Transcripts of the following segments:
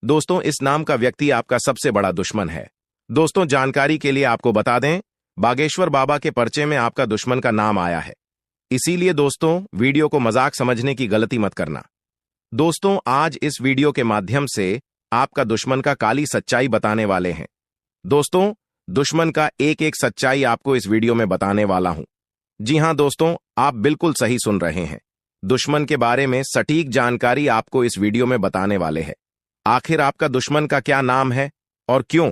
दोस्तों, इस नाम का व्यक्ति आपका सबसे बड़ा दुश्मन है। दोस्तों, जानकारी के लिए आपको बता दें, बागेश्वर बाबा के पर्चे में आपका दुश्मन का नाम आया है। इसीलिए दोस्तों, वीडियो को मजाक समझने की गलती मत करना। दोस्तों, आज इस वीडियो के माध्यम से आपका दुश्मन का काली सच्चाई बताने वाले हैं। दोस्तों, दुश्मन का एक एक सच्चाई आपको इस वीडियो में बताने वाला हूं। जी हां दोस्तों, आप बिल्कुल सही सुन रहे हैं। दुश्मन के बारे में सटीक जानकारी आपको इस वीडियो में बताने वाले हैं। आखिर आपका दुश्मन का क्या नाम है और क्यों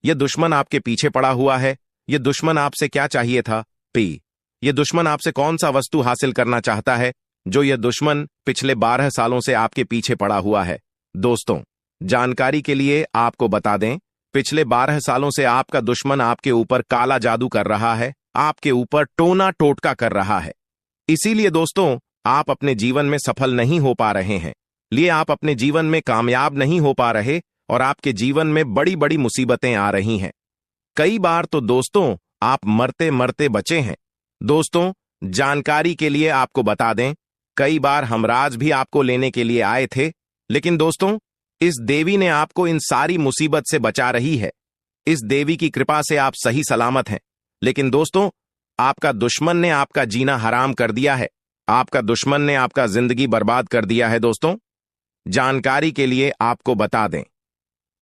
यह दुश्मन आपके पीछे पड़ा हुआ है? यह दुश्मन आपसे क्या चाहिए था? यह दुश्मन आपसे कौन सा वस्तु हासिल करना चाहता है जो यह दुश्मन पिछले 12 सालों से आपके पीछे पड़ा हुआ है? दोस्तों, जानकारी के लिए आपको बता दें, पिछले 12 सालों से आपका दुश्मन आपके ऊपर काला जादू कर रहा है, आपके ऊपर टोना टोटका कर रहा है। इसीलिए दोस्तों, आप अपने जीवन में सफल नहीं हो पा रहे हैं, आप अपने जीवन में कामयाब नहीं हो पा रहे और आपके जीवन में बड़ी बड़ी मुसीबतें आ रही हैं। कई बार तो दोस्तों, आप मरते मरते बचे हैं। दोस्तों, जानकारी के लिए आपको बता दें, कई बार हमराज भी आपको लेने के लिए आए थे, लेकिन दोस्तों, इस देवी ने आपको इन सारी मुसीबत से बचा रही है। इस देवी की कृपा से आप सही सलामत हैं। लेकिन दोस्तों, आपका दुश्मन ने आपका जीना हराम कर दिया है। आपका दुश्मन ने आपका जिंदगी बर्बाद कर दिया है। दोस्तों, जानकारी के लिए आपको बता दें,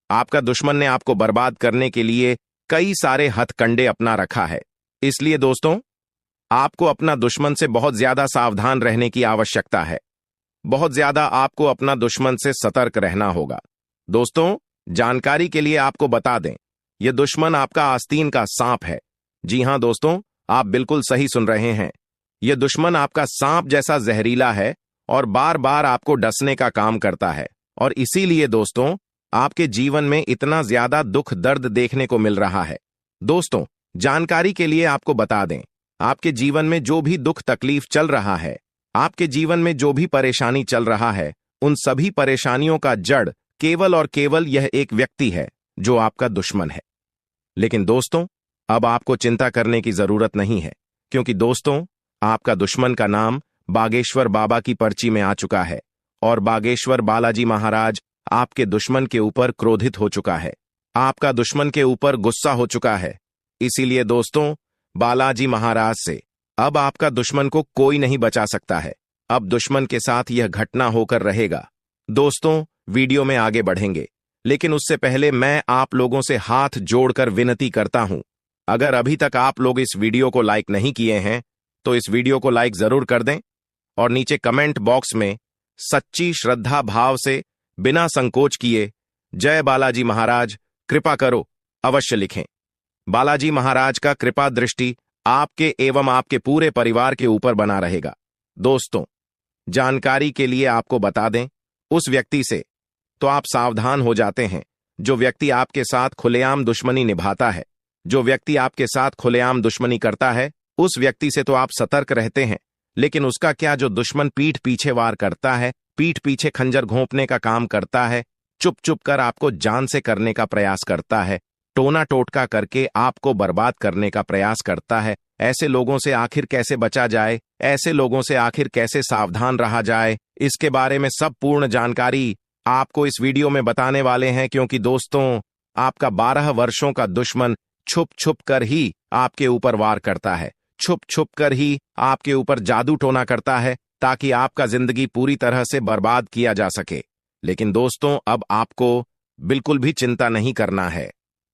आपका दुश्मन ने आपको बर्बाद करने के लिए कई सारे हथकंडे अपना रखा है। इसलिए दोस्तों, आपको अपना दुश्मन से बहुत ज्यादा सावधान रहने की आवश्यकता है। बहुत ज्यादा आपको अपना दुश्मन से सतर्क रहना होगा। दोस्तों, जानकारी के लिए आपको बता दें, यह दुश्मन आपका आस्तीन का सांप है। जी हां दोस्तों, आप बिल्कुल सही सुन रहे हैं। यह दुश्मन आपका सांप जैसा जहरीला है और बार बार आपको डसने का काम करता है। और इसीलिए दोस्तों, आपके जीवन में इतना ज्यादा दुख दर्द देखने को मिल रहा है। दोस्तों, जानकारी के लिए आपको बता दें, आपके जीवन में जो भी दुख तकलीफ चल रहा है, आपके जीवन में जो भी परेशानी चल रहा है, उन सभी परेशानियों का जड़ केवल और केवल यह एक व्यक्ति है जो आपका दुश्मन है। लेकिन दोस्तों, अब आपको चिंता करने की जरूरत नहीं है, क्योंकि दोस्तों, आपका दुश्मन का नाम बागेश्वर बाबा की पर्ची में आ चुका है और बागेश्वर बालाजी महाराज आपके दुश्मन के ऊपर क्रोधित हो चुका है। आपका दुश्मन के ऊपर गुस्सा हो चुका है। इसीलिए दोस्तों, बालाजी महाराज से अब आपका दुश्मन को कोई नहीं बचा सकता है। अब दुश्मन के साथ यह घटना होकर रहेगा। दोस्तों, वीडियो में आगे बढ़ेंगे, लेकिन उससे पहले मैं आप लोगों से हाथ जोड़कर विनती करता हूं, अगर अभी तक आप लोग इस वीडियो को लाइक नहीं किए हैं तो इस वीडियो को लाइक जरूर कर दें और नीचे कमेंट बॉक्स में सच्ची श्रद्धा भाव से बिना संकोच किए जय बालाजी महाराज कृपा करो अवश्य लिखें। बालाजी महाराज का कृपा दृष्टि आपके एवं आपके पूरे परिवार के ऊपर बना रहेगा। दोस्तों, जानकारी के लिए आपको बता दें, उस व्यक्ति से तो आप सावधान हो जाते हैं जो व्यक्ति आपके साथ खुलेआम दुश्मनी निभाता है। जो व्यक्ति आपके साथ खुलेआम दुश्मनी करता है, उस व्यक्ति से तो आप सतर्क रहते हैं, लेकिन उसका क्या जो दुश्मन पीठ पीछे वार करता है, पीठ पीछे खंजर घोंपने का काम करता है, चुप चुप कर आपको जान से करने का प्रयास करता है, टोना टोटका करके आपको बर्बाद करने का प्रयास करता है। ऐसे लोगों से आखिर कैसे बचा जाए, ऐसे लोगों से आखिर कैसे सावधान रहा जाए, इसके बारे में सब पूर्ण जानकारी आपको इस वीडियो में बताने वाले हैं। क्योंकि दोस्तों, आपका 12 वर्षों का दुश्मन छुप छुप कर ही आपके ऊपर वार करता है, छुप छुप कर ही आपके ऊपर जादू टोना करता है, ताकि आपका जिंदगी पूरी तरह से बर्बाद किया जा सके। लेकिन दोस्तों, अब आपको बिल्कुल भी चिंता नहीं करना है,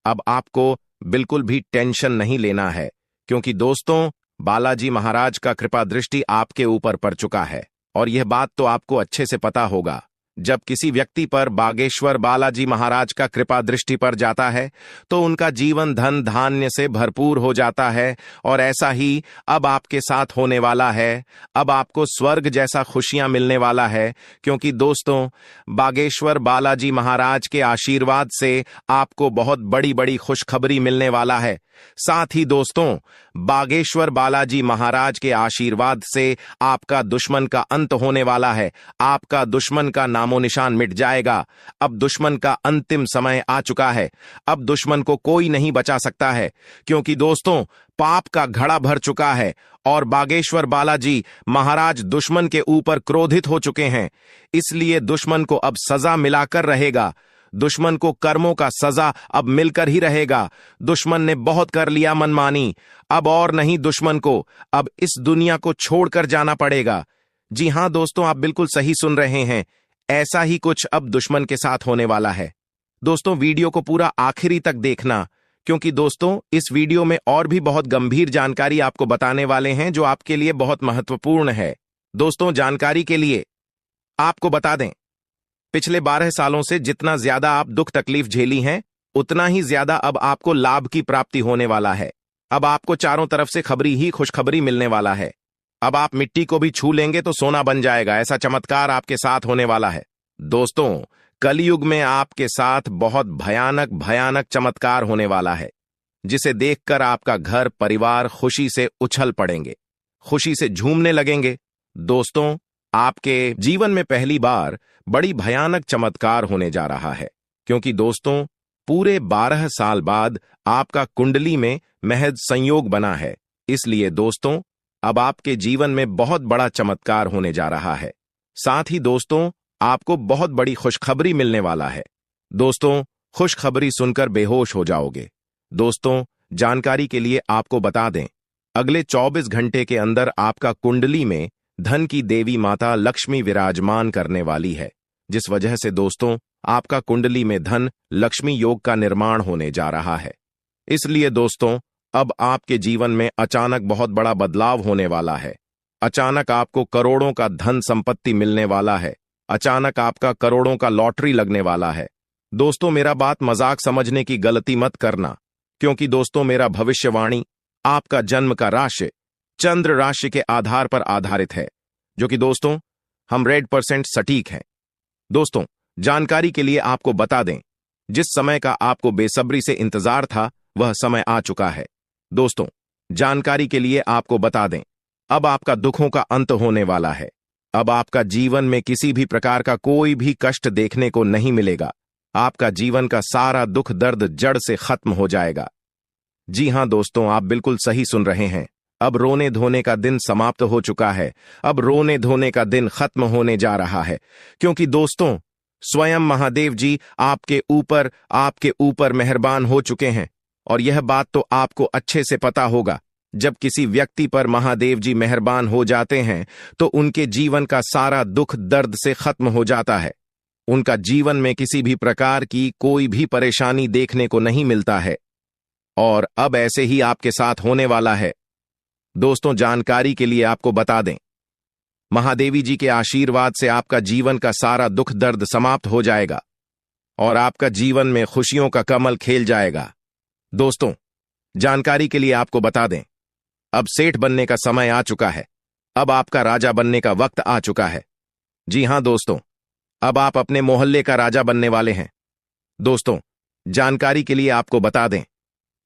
अब आपको बिल्कुल भी टेंशन नहीं लेना है, क्योंकि दोस्तों, बालाजी महाराज का कृपा दृष्टि आपके ऊपर पड़ चुका है। और यह बात तो आपको अच्छे से पता होगा, जब किसी व्यक्ति पर बागेश्वर बालाजी महाराज का कृपा दृष्टि पर जाता है तो उनका जीवन धन धान्य से भरपूर हो जाता है। और ऐसा ही अब आपके साथ होने वाला है। अब आपको स्वर्ग जैसा खुशियां मिलने वाला है, क्योंकि दोस्तों, बागेश्वर बालाजी महाराज के आशीर्वाद से आपको बहुत बड़ी बड़ी खुशखबरी मिलने वाला है। साथ ही दोस्तों, बागेश्वर बालाजी महाराज के आशीर्वाद से आपका दुश्मन का अंत होने वाला है। आपका दुश्मन का नामो निशान मिट जाएगा। अब दुश्मन का अंतिम समय आ चुका है। अब दुश्मन को कोई नहीं बचा सकता है, क्योंकि दोस्तों, पाप का घड़ा भर चुका है और बागेश्वर बालाजी महाराज दुश्मन के ऊपर क्रोधित हो चुके हैं। इसलिए दुश्मन को अब सजा मिलाकर रहेगा। दुश्मन को कर्मों का सजा अब मिलकर ही रहेगा। दुश्मन ने बहुत कर लिया मनमानी, अब और नहीं दुश्मन को अब इस दुनिया को छोड़कर जाना पड़ेगा। जी हां दोस्तों, आप बिल्कुल सही सुन रहे हैं। ऐसा ही कुछ अब दुश्मन के साथ होने वाला है। दोस्तों, वीडियो को पूरा आखिरी तक देखना, क्योंकि दोस्तों इस वीडियो में और भी बहुत गंभीर जानकारी आपको बताने वाले हैं जो आपके लिए बहुत महत्वपूर्ण है। दोस्तों, जानकारी के लिए आपको बता दें, पिछले 12 सालों से जितना ज्यादा आप दुख तकलीफ झेली हैं, उतना ही ज्यादा अब आपको लाभ की प्राप्ति होने वाला है। अब आपको चारों तरफ से खबरी ही खुशखबरी मिलने वाला है। अब आप मिट्टी को भी छू लेंगे तो सोना बन जाएगा, ऐसा चमत्कार आपके साथ होने वाला है। दोस्तों, कलयुग में आपके साथ बहुत भयानक भयानक चमत्कार होने वाला है, जिसे देखकर आपका घर परिवार खुशी से उछल पड़ेंगे, खुशी से झूमने लगेंगे। दोस्तों, आपके जीवन में पहली बार बड़ी भयानक चमत्कार होने जा रहा है, क्योंकि दोस्तों पूरे 12 साल बाद आपका कुंडली में महज संयोग बना है। इसलिए दोस्तों अब आपके जीवन में बहुत बड़ा चमत्कार होने जा रहा है। साथ ही दोस्तों आपको बहुत बड़ी खुशखबरी मिलने वाला है। दोस्तों, खुशखबरी सुनकर बेहोश हो जाओगे। दोस्तों, जानकारी के लिए आपको बता दें, अगले 24 घंटे के अंदर आपका कुंडली में धन की देवी माता लक्ष्मी विराजमान करने वाली है, जिस वजह से दोस्तों आपका कुंडली में धन लक्ष्मी योग का निर्माण होने जा रहा है। इसलिए दोस्तों अब आपके जीवन में अचानक बहुत बड़ा बदलाव होने वाला है। अचानक आपको करोड़ों का धन संपत्ति मिलने वाला है। अचानक आपका करोड़ों का लॉटरी लगने वाला है। दोस्तों, मेरा बात मजाक समझने की गलती मत करना, क्योंकि दोस्तों मेरा भविष्यवाणी आपका जन्म का राशि चंद्र राशि के आधार पर आधारित है, जो कि दोस्तों हम 100% सटीक हैं। दोस्तों, जानकारी के लिए आपको बता दें, जिस समय का आपको बेसब्री से इंतजार था वह समय आ चुका है। दोस्तों, जानकारी के लिए आपको बता दें, अब आपका दुखों का अंत होने वाला है। अब आपका जीवन में किसी भी प्रकार का कोई भी कष्ट देखने को नहीं मिलेगा। आपका जीवन का सारा दुख दर्द जड़ से खत्म हो जाएगा। जी हां दोस्तों, आप बिल्कुल सही सुन रहे हैं। अब रोने धोने का दिन समाप्त हो चुका है। अब रोने धोने का दिन खत्म होने जा रहा है, क्योंकि दोस्तों स्वयं महादेव जी आपके ऊपर मेहरबान हो चुके हैं। और यह बात तो आपको अच्छे से पता होगा, जब किसी व्यक्ति पर महादेव जी मेहरबान हो जाते हैं तो उनके जीवन का सारा दुख दर्द से खत्म हो जाता है। उनका जीवन में किसी भी प्रकार की कोई भी परेशानी देखने को नहीं मिलता है, और अब ऐसे ही आपके साथ होने वाला है। दोस्तों, जानकारी के लिए आपको बता दें, महादेवी जी के आशीर्वाद से आपका जीवन का सारा दुख दर्द समाप्त हो जाएगा और आपका जीवन में खुशियों का कमल खेल जाएगा। दोस्तों, जानकारी के लिए आपको बता दें, अब सेठ बनने का समय आ चुका है। अब आपका राजा बनने का वक्त आ चुका है। जी हां दोस्तों, अब आप अपने मोहल्ले का राजा बनने वाले हैं। दोस्तों, जानकारी के लिए आपको बता दें,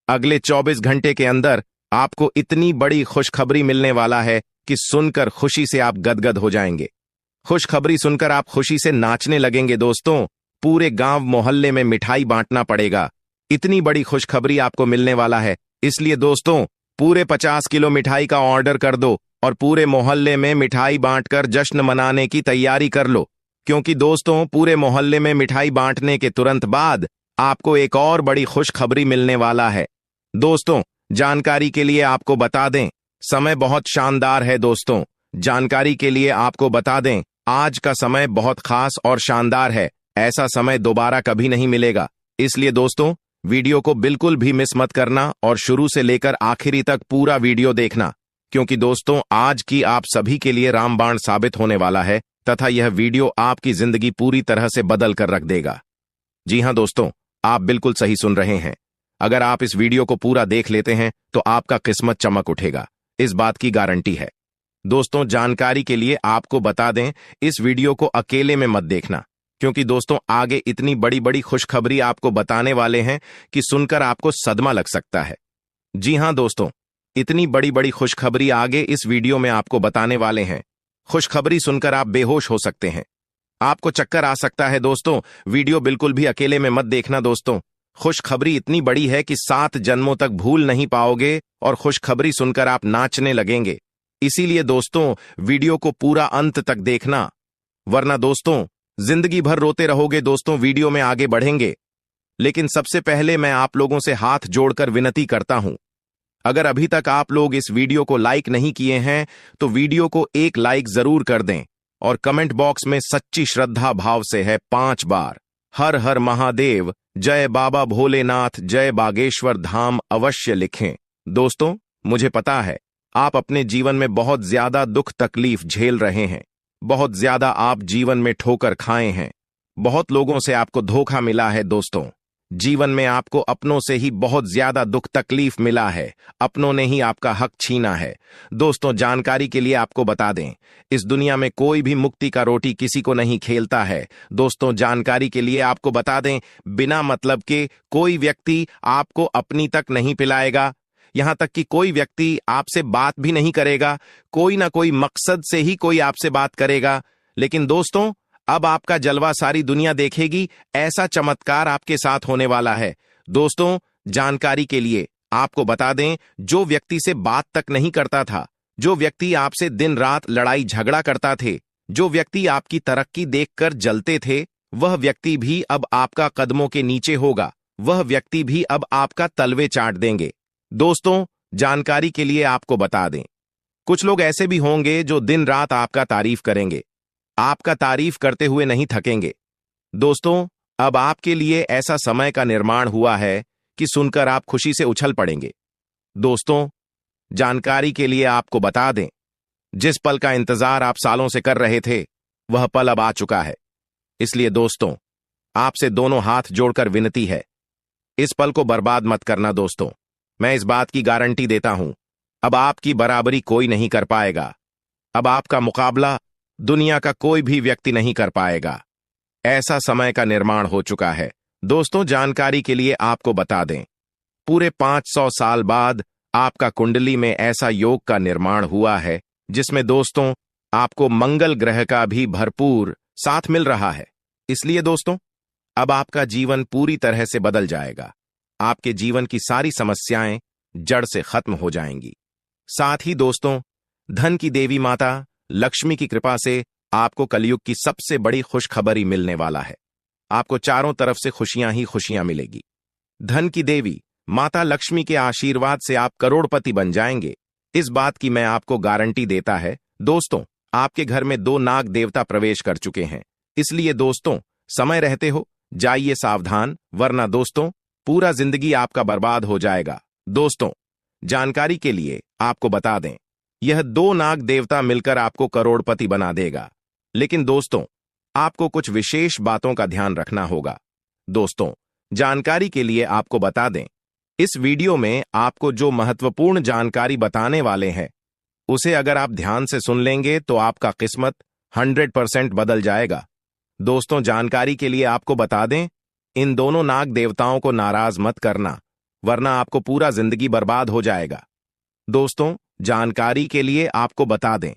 अगले 24 घंटे के अंदर आपको इतनी बड़ी खुशखबरी मिलने वाला है कि सुनकर खुशी से आप गदगद हो जाएंगे। खुशखबरी सुनकर आप खुशी से नाचने लगेंगे। दोस्तों, पूरे गांव मोहल्ले में मिठाई बांटना पड़ेगा। इतनी बड़ी खुशखबरी आपको मिलने वाला है। इसलिए दोस्तों पूरे 50 किलो मिठाई का ऑर्डर कर दो और पूरे मोहल्ले में मिठाई बांटकर जश्न मनाने की तैयारी कर लो, क्योंकि दोस्तों पूरे मोहल्ले में मिठाई बांटने के तुरंत बाद आपको एक और बड़ी खुशखबरी मिलने वाला है। दोस्तों, जानकारी के लिए आपको बता दें, समय बहुत शानदार है। दोस्तों, जानकारी के लिए आपको बता दें, आज का समय बहुत खास और शानदार है। ऐसा समय दोबारा कभी नहीं मिलेगा। इसलिए दोस्तों वीडियो को बिल्कुल भी मिस मत करना और शुरू से लेकर आखिरी तक पूरा वीडियो देखना, क्योंकि दोस्तों आज की आप सभी के लिए रामबाण साबित होने वाला है तथा यह वीडियो आपकी जिंदगी पूरी तरह से बदल कर रख देगा। जी हां दोस्तों, आप बिल्कुल सही सुन रहे हैं। अगर आप इस वीडियो को पूरा देख लेते हैं तो आपका किस्मत चमक उठेगा, इस बात की गारंटी है। दोस्तों, जानकारी के लिए आपको बता दें, इस वीडियो को अकेले में मत देखना, क्योंकि दोस्तों आगे इतनी बड़ी बड़ी खुशखबरी आपको बताने वाले हैं कि सुनकर आपको सदमा लग सकता है। जी हां दोस्तों, इतनी बड़ी बड़ी खुशखबरी आगे इस वीडियो में आपको बताने वाले हैं। खुशखबरी सुनकर आप बेहोश हो सकते हैं, आपको चक्कर आ सकता है। दोस्तों, वीडियो बिल्कुल भी अकेले में मत देखना। दोस्तों, खुशखबरी इतनी बड़ी है कि 7 जन्मों तक भूल नहीं पाओगे और खुशखबरी सुनकर आप नाचने लगेंगे। इसीलिए दोस्तों वीडियो को पूरा अंत तक देखना, वरना दोस्तों जिंदगी भर रोते रहोगे। दोस्तों वीडियो में आगे बढ़ेंगे, लेकिन सबसे पहले मैं आप लोगों से हाथ जोड़कर विनती करता हूं, अगर अभी तक आप लोग इस वीडियो को लाइक नहीं किए हैं तो वीडियो को एक लाइक जरूर कर दें और कमेंट बॉक्स में सच्ची श्रद्धा भाव से है 5 बार हर हर महादेव, जय बाबा भोलेनाथ, जय बागेश्वर धाम अवश्य लिखें। दोस्तों मुझे पता है आप अपने जीवन में बहुत ज्यादा दुख तकलीफ झेल रहे हैं, बहुत ज्यादा आप जीवन में ठोकर खाए हैं, बहुत लोगों से आपको धोखा मिला है। दोस्तों जीवन में आपको अपनों से ही बहुत ज्यादा दुख तकलीफ मिला है, अपनों ने ही आपका हक छीना है। दोस्तों जानकारी के लिए आपको बता दें, इस दुनिया में कोई भी मुक्ति का रोटी किसी को नहीं खेलता है। दोस्तों जानकारी के लिए आपको बता दें, बिना मतलब के कोई व्यक्ति आपको अपनी तक नहीं पिलाएगा, यहां तक कि कोई व्यक्ति आपसे बात भी नहीं करेगा, कोई ना कोई मकसद से ही कोई आपसे बात करेगा। लेकिन दोस्तों अब आपका जलवा सारी दुनिया देखेगी, ऐसा चमत्कार आपके साथ होने वाला है। दोस्तों जानकारी के लिए आपको बता दें, जो व्यक्ति से बात तक नहीं करता था, जो व्यक्ति आपसे दिन रात लड़ाई झगड़ा करता थे, जो व्यक्ति आपकी तरक्की देखकर जलते थे, वह व्यक्ति भी अब आपका कदमों के नीचे होगा, वह व्यक्ति भी अब आपका तलवे चाट देंगे। दोस्तों जानकारी के लिए आपको बता दें, कुछ लोग ऐसे भी होंगे जो दिन रात आपका तारीफ करेंगे, आपका तारीफ करते हुए नहीं थकेंगे। दोस्तों अब आपके लिए ऐसा समय का निर्माण हुआ है कि सुनकर आप खुशी से उछल पड़ेंगे। दोस्तों जानकारी के लिए आपको बता दें, जिस पल का इंतजार आप सालों से कर रहे थे वह पल अब आ चुका है। इसलिए दोस्तों आपसे दोनों हाथ जोड़कर विनती है, इस पल को बर्बाद मत करना। दोस्तों मैं इस बात की गारंटी देता हूं, अब आपकी बराबरी कोई नहीं कर पाएगा, अब आपका मुकाबला दुनिया का कोई भी व्यक्ति नहीं कर पाएगा। ऐसा समय का निर्माण हो चुका है। दोस्तों जानकारी के लिए आपको बता दें, पूरे 500 साल बाद आपका कुंडली में ऐसा योग का निर्माण हुआ है जिसमें दोस्तों आपको मंगल ग्रह का भी भरपूर साथ मिल रहा है। इसलिए दोस्तों अब आपका जीवन पूरी तरह से बदल जाएगा, आपके जीवन की सारी समस्याएं जड़ से खत्म हो जाएंगी। साथ ही दोस्तों धन की देवी माता लक्ष्मी की कृपा से आपको कलयुग की सबसे बड़ी खुशखबरी मिलने वाला है। आपको चारों तरफ से खुशियां ही खुशियां मिलेगी। धन की देवी माता लक्ष्मी के आशीर्वाद से आप करोड़पति बन जाएंगे, इस बात की मैं आपको गारंटी देता है। दोस्तों आपके घर में 2 नाग देवता प्रवेश कर चुके हैं, इसलिए दोस्तों समय रहते हो जाइए सावधान, वरना दोस्तों पूरा जिंदगी आपका बर्बाद हो जाएगा। दोस्तों जानकारी के लिए आपको बता दें, यह 2 नाग देवता मिलकर आपको करोड़पति बना देगा, लेकिन दोस्तों आपको कुछ विशेष बातों का ध्यान रखना होगा। दोस्तों जानकारी के लिए आपको बता दें, इस वीडियो में आपको जो महत्वपूर्ण जानकारी बताने वाले हैं उसे अगर आप ध्यान से सुन लेंगे तो आपका किस्मत 100% बदल जाएगा। दोस्तों जानकारी के लिए आपको बता दें, इन दोनों नाग देवताओं को नाराज मत करना, वरना आपको पूरा जिंदगी बर्बाद हो जाएगा। दोस्तों जानकारी के लिए आपको बता दें,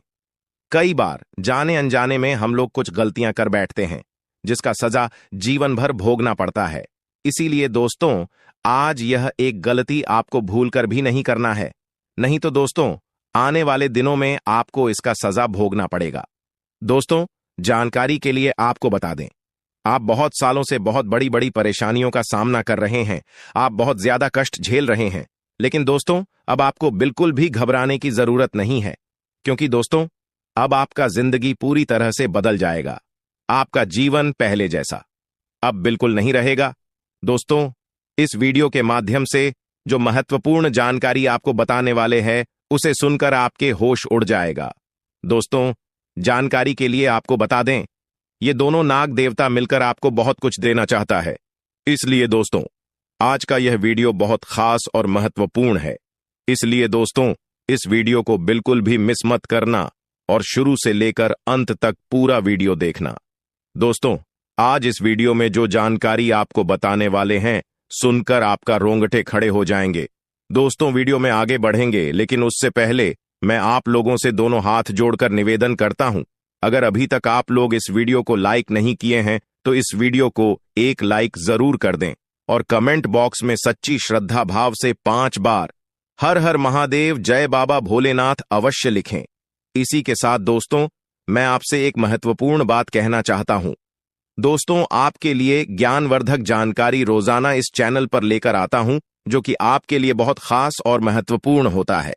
कई बार जाने अनजाने में हम लोग कुछ गलतियां कर बैठते हैं जिसका सजा जीवन भर भोगना पड़ता है। इसीलिए दोस्तों आज यह एक गलती आपको भूलकर भी नहीं करना है, नहीं तो दोस्तों आने वाले दिनों में आपको इसका सजा भोगना पड़ेगा। दोस्तों जानकारी के लिए आपको बता दें, आप बहुत सालों से बहुत बड़ी बड़ी परेशानियों का सामना कर रहे हैं, आप बहुत ज्यादा कष्ट झेल रहे हैं, लेकिन दोस्तों अब आपको बिल्कुल भी घबराने की जरूरत नहीं है, क्योंकि दोस्तों अब आपका जिंदगी पूरी तरह से बदल जाएगा। आपका जीवन पहले जैसा अब बिल्कुल नहीं रहेगा। दोस्तों इस वीडियो के माध्यम से जो महत्वपूर्ण जानकारी आपको बताने वाले हैं उसे सुनकर आपके होश उड़ जाएगा। दोस्तों जानकारी के लिए आपको बता दें, ये दोनों नाग देवता मिलकर आपको बहुत कुछ देना चाहता है, इसलिए दोस्तों आज का यह वीडियो बहुत खास और महत्वपूर्ण है। इसलिए दोस्तों इस वीडियो को बिल्कुल भी मिस मत करना और शुरू से लेकर अंत तक पूरा वीडियो देखना। दोस्तों आज इस वीडियो में जो जानकारी आपको बताने वाले हैं सुनकर आपका रोंगटे खड़े हो जाएंगे। दोस्तों वीडियो में आगे बढ़ेंगे, लेकिन उससे पहले मैं आप लोगों से दोनों हाथ जोड़कर निवेदन करता हूं, अगर अभी तक आप लोग इस वीडियो को लाइक नहीं किए हैं तो इस वीडियो को एक लाइक जरूर कर दें और कमेंट बॉक्स में सच्ची श्रद्धा भाव से 5 बार हर हर महादेव, जय बाबा भोलेनाथ अवश्य लिखें। इसी के साथ दोस्तों मैं आपसे एक महत्वपूर्ण बात कहना चाहता हूं, दोस्तों, आपके लिए ज्ञानवर्धक जानकारी रोजाना इस चैनल पर लेकर आता हूं, जो कि आपके लिए बहुत खास और महत्वपूर्ण होता है।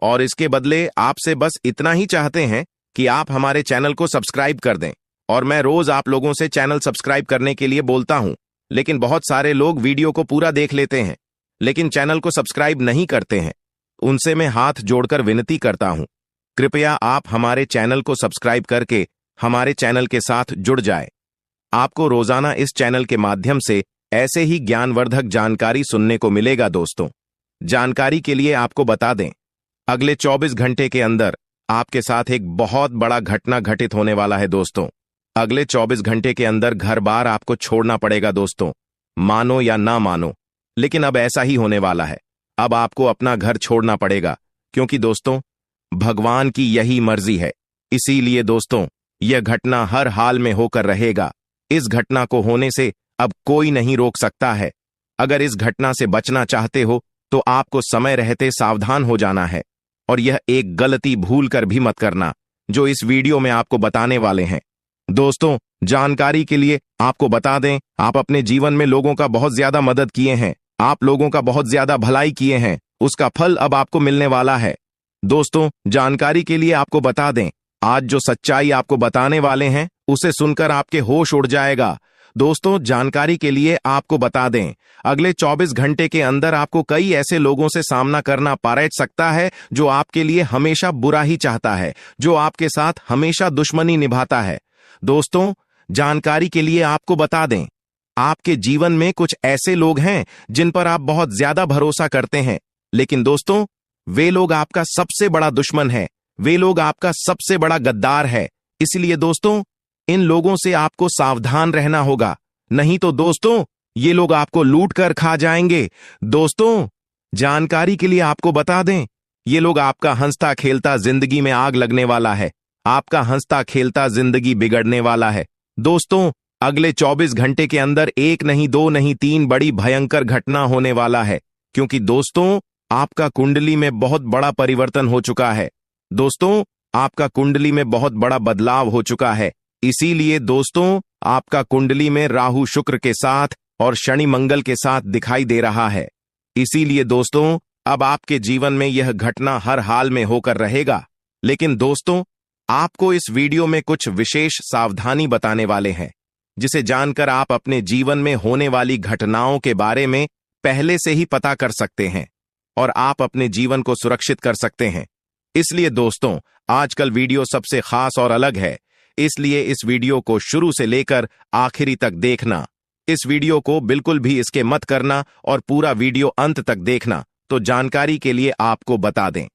और इसके बदले आपसे बस इतना ही चाहते हैं कि आप हमारे चैनल को सब्सक्राइब कर दें। और मैं रोज आप लोगों से चैनल सब्सक्राइब करने के लिए बोलता हूं, लेकिन बहुत सारे लोग वीडियो को पूरा देख लेते हैं लेकिन चैनल को सब्सक्राइब नहीं करते हैं। उनसे मैं हाथ जोड़कर विनती करता हूं, कृपया आप हमारे चैनल को सब्सक्राइब करके हमारे चैनल के साथ जुड़ जाए। आपको रोजाना इस चैनल के माध्यम से ऐसे ही ज्ञानवर्धक जानकारी सुनने को मिलेगा। दोस्तों, जानकारी के लिए आपको बता दें, अगले 24 घंटे के अंदर आपके साथ एक बहुत बड़ा घटना घटित होने वाला है। दोस्तों, अगले 24 घंटे के अंदर घर बार आपको छोड़ना पड़ेगा। दोस्तों, मानो या ना मानो, लेकिन अब ऐसा ही होने वाला है। अब आपको अपना घर छोड़ना पड़ेगा, क्योंकि दोस्तों, भगवान की यही मर्जी है। इसीलिए दोस्तों, यह घटना हर हाल में होकर रहेगा। इस घटना को होने से अब कोई नहीं रोक सकता है। अगर इस घटना से बचना चाहते हो तो आपको समय रहते सावधान हो जाना है, और यह एक गलती भूल कर भी मत करना जो इस वीडियो में आपको बताने वाले हैं। दोस्तों, जानकारी के लिए आपको बता दें, आप अपने जीवन में लोगों का बहुत ज्यादा मदद किए हैं, आप लोगों का बहुत ज्यादा भलाई किए हैं, उसका फल अब आपको मिलने वाला है। दोस्तों, जानकारी के लिए आपको बता दें, आज जो सच्चाई आपको बताने वाले हैं उसे सुनकर आपके होश उड़ जाएगा। दोस्तों, जानकारी के लिए आपको बता दें, अगले 24 घंटे के अंदर आपको कई ऐसे लोगों से सामना करना पड़ सकता है जो आपके लिए हमेशा बुरा ही चाहता है, जो आपके साथ हमेशा दुश्मनी निभाता है। दोस्तों, जानकारी के लिए आपको बता दें, आपके जीवन में कुछ ऐसे लोग हैं जिन पर आप बहुत ज्यादा भरोसा करते हैं, लेकिन दोस्तों, वे लोग आपका सबसे बड़ा दुश्मन है, वे लोग आपका सबसे बड़ा गद्दार है। इसलिए दोस्तों, इन लोगों से आपको सावधान रहना होगा, नहीं तो दोस्तों, ये लोग आपको लूट कर खा जाएंगे। दोस्तों, जानकारी के लिए आपको बता दें, ये लोग आपका हंसता खेलता जिंदगी में आग लगने वाला है, आपका हंसता खेलता जिंदगी बिगड़ने वाला है। दोस्तों, अगले 24 घंटे के अंदर एक नहीं, दो नहीं, 3 बड़ी भयंकर घटना होने वाला है, क्योंकि दोस्तों, आपका कुंडली में बहुत बड़ा परिवर्तन हो चुका है। दोस्तों, आपका कुंडली में बहुत बड़ा बदलाव हो चुका है। इसीलिए दोस्तों, आपका कुंडली में राहु शुक्र के साथ और शनि मंगल के साथ दिखाई दे रहा है। इसीलिए दोस्तों, अब आपके जीवन में यह घटना हर हाल में होकर रहेगा। लेकिन दोस्तों, आपको इस वीडियो में कुछ विशेष सावधानी बताने वाले हैं, जिसे जानकर आप अपने जीवन में होने वाली घटनाओं के बारे में पहले से ही पता कर सकते हैं और आप अपने जीवन को सुरक्षित कर सकते हैं। इसलिए दोस्तों, आजकल वीडियो सबसे खास और अलग है, इसलिए इस वीडियो को शुरू से लेकर आखिरी तक देखना। इस वीडियो को बिल्कुल भी इसके मत करना और पूरा वीडियो अंत तक देखना। तो जानकारी के लिए आपको बता दें,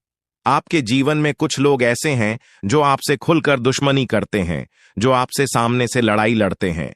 आपके जीवन में कुछ लोग ऐसे हैं जो आपसे खुलकर दुश्मनी करते हैं, जो आपसे सामने से लड़ाई लड़ते हैं।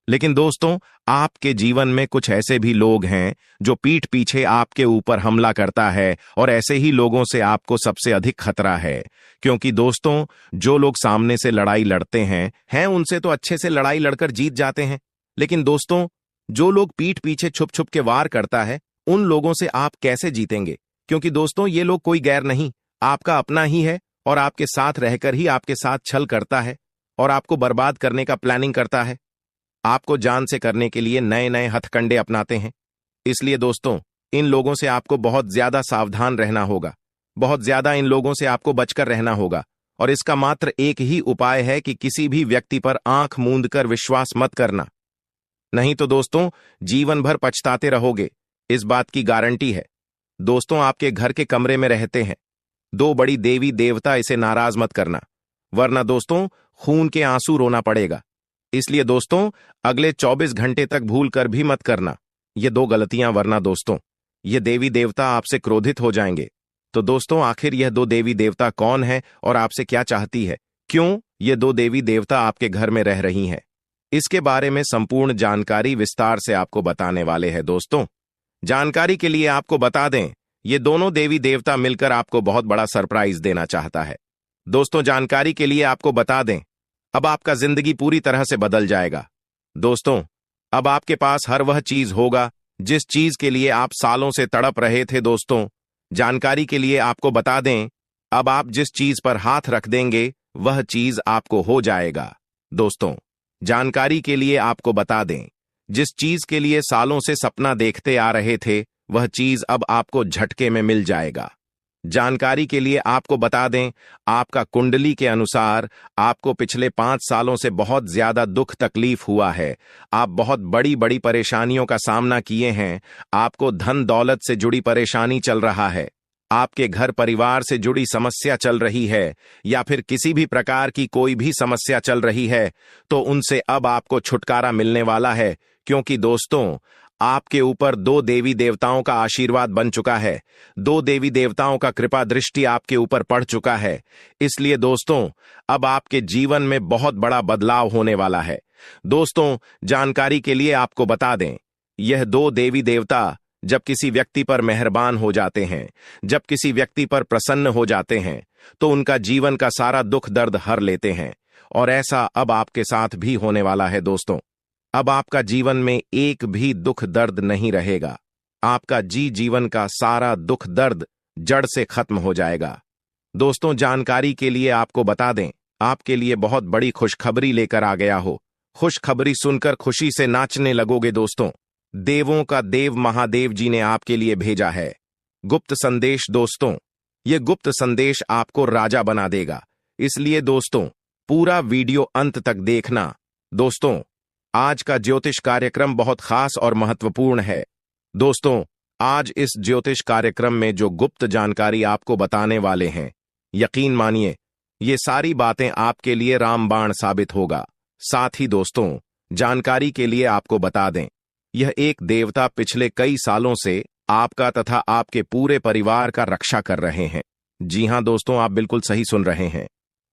लेकिन दोस्तों, आपके जीवन में कुछ ऐसे भी लोग हैं जो पीठ पीछे आपके ऊपर हमला करता है, और ऐसे ही लोगों से आपको सबसे अधिक खतरा है। क्योंकि दोस्तों, जो लोग सामने से लड़ाई लड़ते हैं उनसे तो अच्छे से लड़ाई लड़कर जीत जाते हैं, लेकिन दोस्तों, जो लोग पीठ पीछे छुप छुप के वार करता है, उन लोगों से आप कैसे जीतेंगे? क्योंकि दोस्तों, ये लोग कोई गैर नहीं, आपका अपना ही है, और आपके साथ रहकर ही आपके साथ छल करता है और आपको बर्बाद करने का प्लानिंग करता है। आपको जान से करने के लिए नए नए हथकंडे अपनाते हैं। इसलिए दोस्तों, इन लोगों से आपको बहुत ज्यादा सावधान रहना होगा, बहुत ज्यादा इन लोगों से आपको बचकर रहना होगा। और इसका मात्र एक ही उपाय है कि किसी भी व्यक्ति पर आंख मूंद कर विश्वास मत करना, नहीं तो दोस्तों, जीवन भर पछताते रहोगे। इस बात की गारंटी है। दोस्तों, आपके घर के कमरे में रहते हैं 2 बड़ी देवी देवता, इसे नाराज मत करना, वरना दोस्तों, खून के आंसू रोना पड़ेगा। इसलिए दोस्तों, अगले 24 घंटे तक भूल कर भी मत करना ये 2 गलतियां, वरना दोस्तों, ये देवी देवता आपसे क्रोधित हो जाएंगे। तो दोस्तों, आखिर यह 2 देवी देवता कौन है और आपसे क्या चाहती है? क्यों ये 2 देवी देवता आपके घर में रह रही हैं? इसके बारे में संपूर्ण जानकारी विस्तार से आपको बताने वाले हैं। दोस्तों, जानकारी के लिए आपको बता दें, ये दोनों देवी देवता मिलकर आपको बहुत बड़ा सरप्राइज देना चाहता है। दोस्तों, जानकारी के लिए आपको बता दें, अब आपका जिंदगी पूरी तरह से बदल जाएगा। दोस्तों, अब आपके पास हर वह चीज होगा जिस चीज के लिए आप सालों से तड़प रहे थे। दोस्तों, जानकारी के लिए आपको बता दें, अब आप जिस चीज पर हाथ रख देंगे वह चीज आपको हो जाएगा। दोस्तों, जानकारी के लिए आपको बता दें, जिस चीज के लिए सालों से सपना देखते आ रहे थे, वह चीज अब आपको झटके में मिल जाएगा। जानकारी के लिए आपको बता दें, आपका कुंडली के अनुसार आपको पिछले 5 सालों से बहुत ज्यादा दुख तकलीफ हुआ है। आप बहुत बड़ी बड़ी परेशानियों का सामना किए हैं। आपको धन दौलत से जुड़ी परेशानी चल रहा है, आपके घर परिवार से जुड़ी समस्या चल रही है, या फिर किसी भी प्रकार की कोई भी समस्या चल रही है, तो उनसे अब आपको छुटकारा मिलने वाला है। क्योंकि दोस्तों, आपके ऊपर 2 देवी देवताओं का आशीर्वाद बन चुका है। 2 देवी देवताओं का कृपा दृष्टि आपके ऊपर पड़ चुका है। इसलिए दोस्तों, अब आपके जीवन में बहुत बड़ा बदलाव होने वाला है। दोस्तों, जानकारी के लिए आपको बता दें, यह 2 देवी देवता जब किसी व्यक्ति पर मेहरबान हो जाते हैं, जब किसी व्यक्ति पर प्रसन्न हो जाते हैं, तो उनका जीवन का सारा दुख दर्द हर लेते हैं। और ऐसा अब आपके साथ भी होने वाला है। दोस्तों, अब आपका जीवन में एक भी दुख दर्द नहीं रहेगा। आपका जीवन का सारा दुख दर्द जड़ से खत्म हो जाएगा। दोस्तों, जानकारी के लिए आपको बता दें, आपके लिए बहुत बड़ी खुशखबरी लेकर आ गया हो। खुशखबरी सुनकर खुशी से नाचने लगोगे। दोस्तों, देवों का देव महादेव जी ने आपके लिए भेजा है गुप्त संदेश। दोस्तों, ये गुप्त संदेश आपको राजा बना देगा। इसलिए दोस्तों, पूरा वीडियो अंत तक देखना। दोस्तों, आज का ज्योतिष कार्यक्रम बहुत खास और महत्वपूर्ण है। दोस्तों, आज इस ज्योतिष कार्यक्रम में जो गुप्त जानकारी आपको बताने वाले हैं, यकीन मानिए, ये सारी बातें आपके लिए रामबाण साबित होगा। साथ ही दोस्तों, जानकारी के लिए आपको बता दें, यह एक देवता पिछले कई सालों से आपका तथा आपके पूरे परिवार का रक्षा कर रहे हैं। जी हां दोस्तों, आप बिल्कुल सही सुन रहे हैं।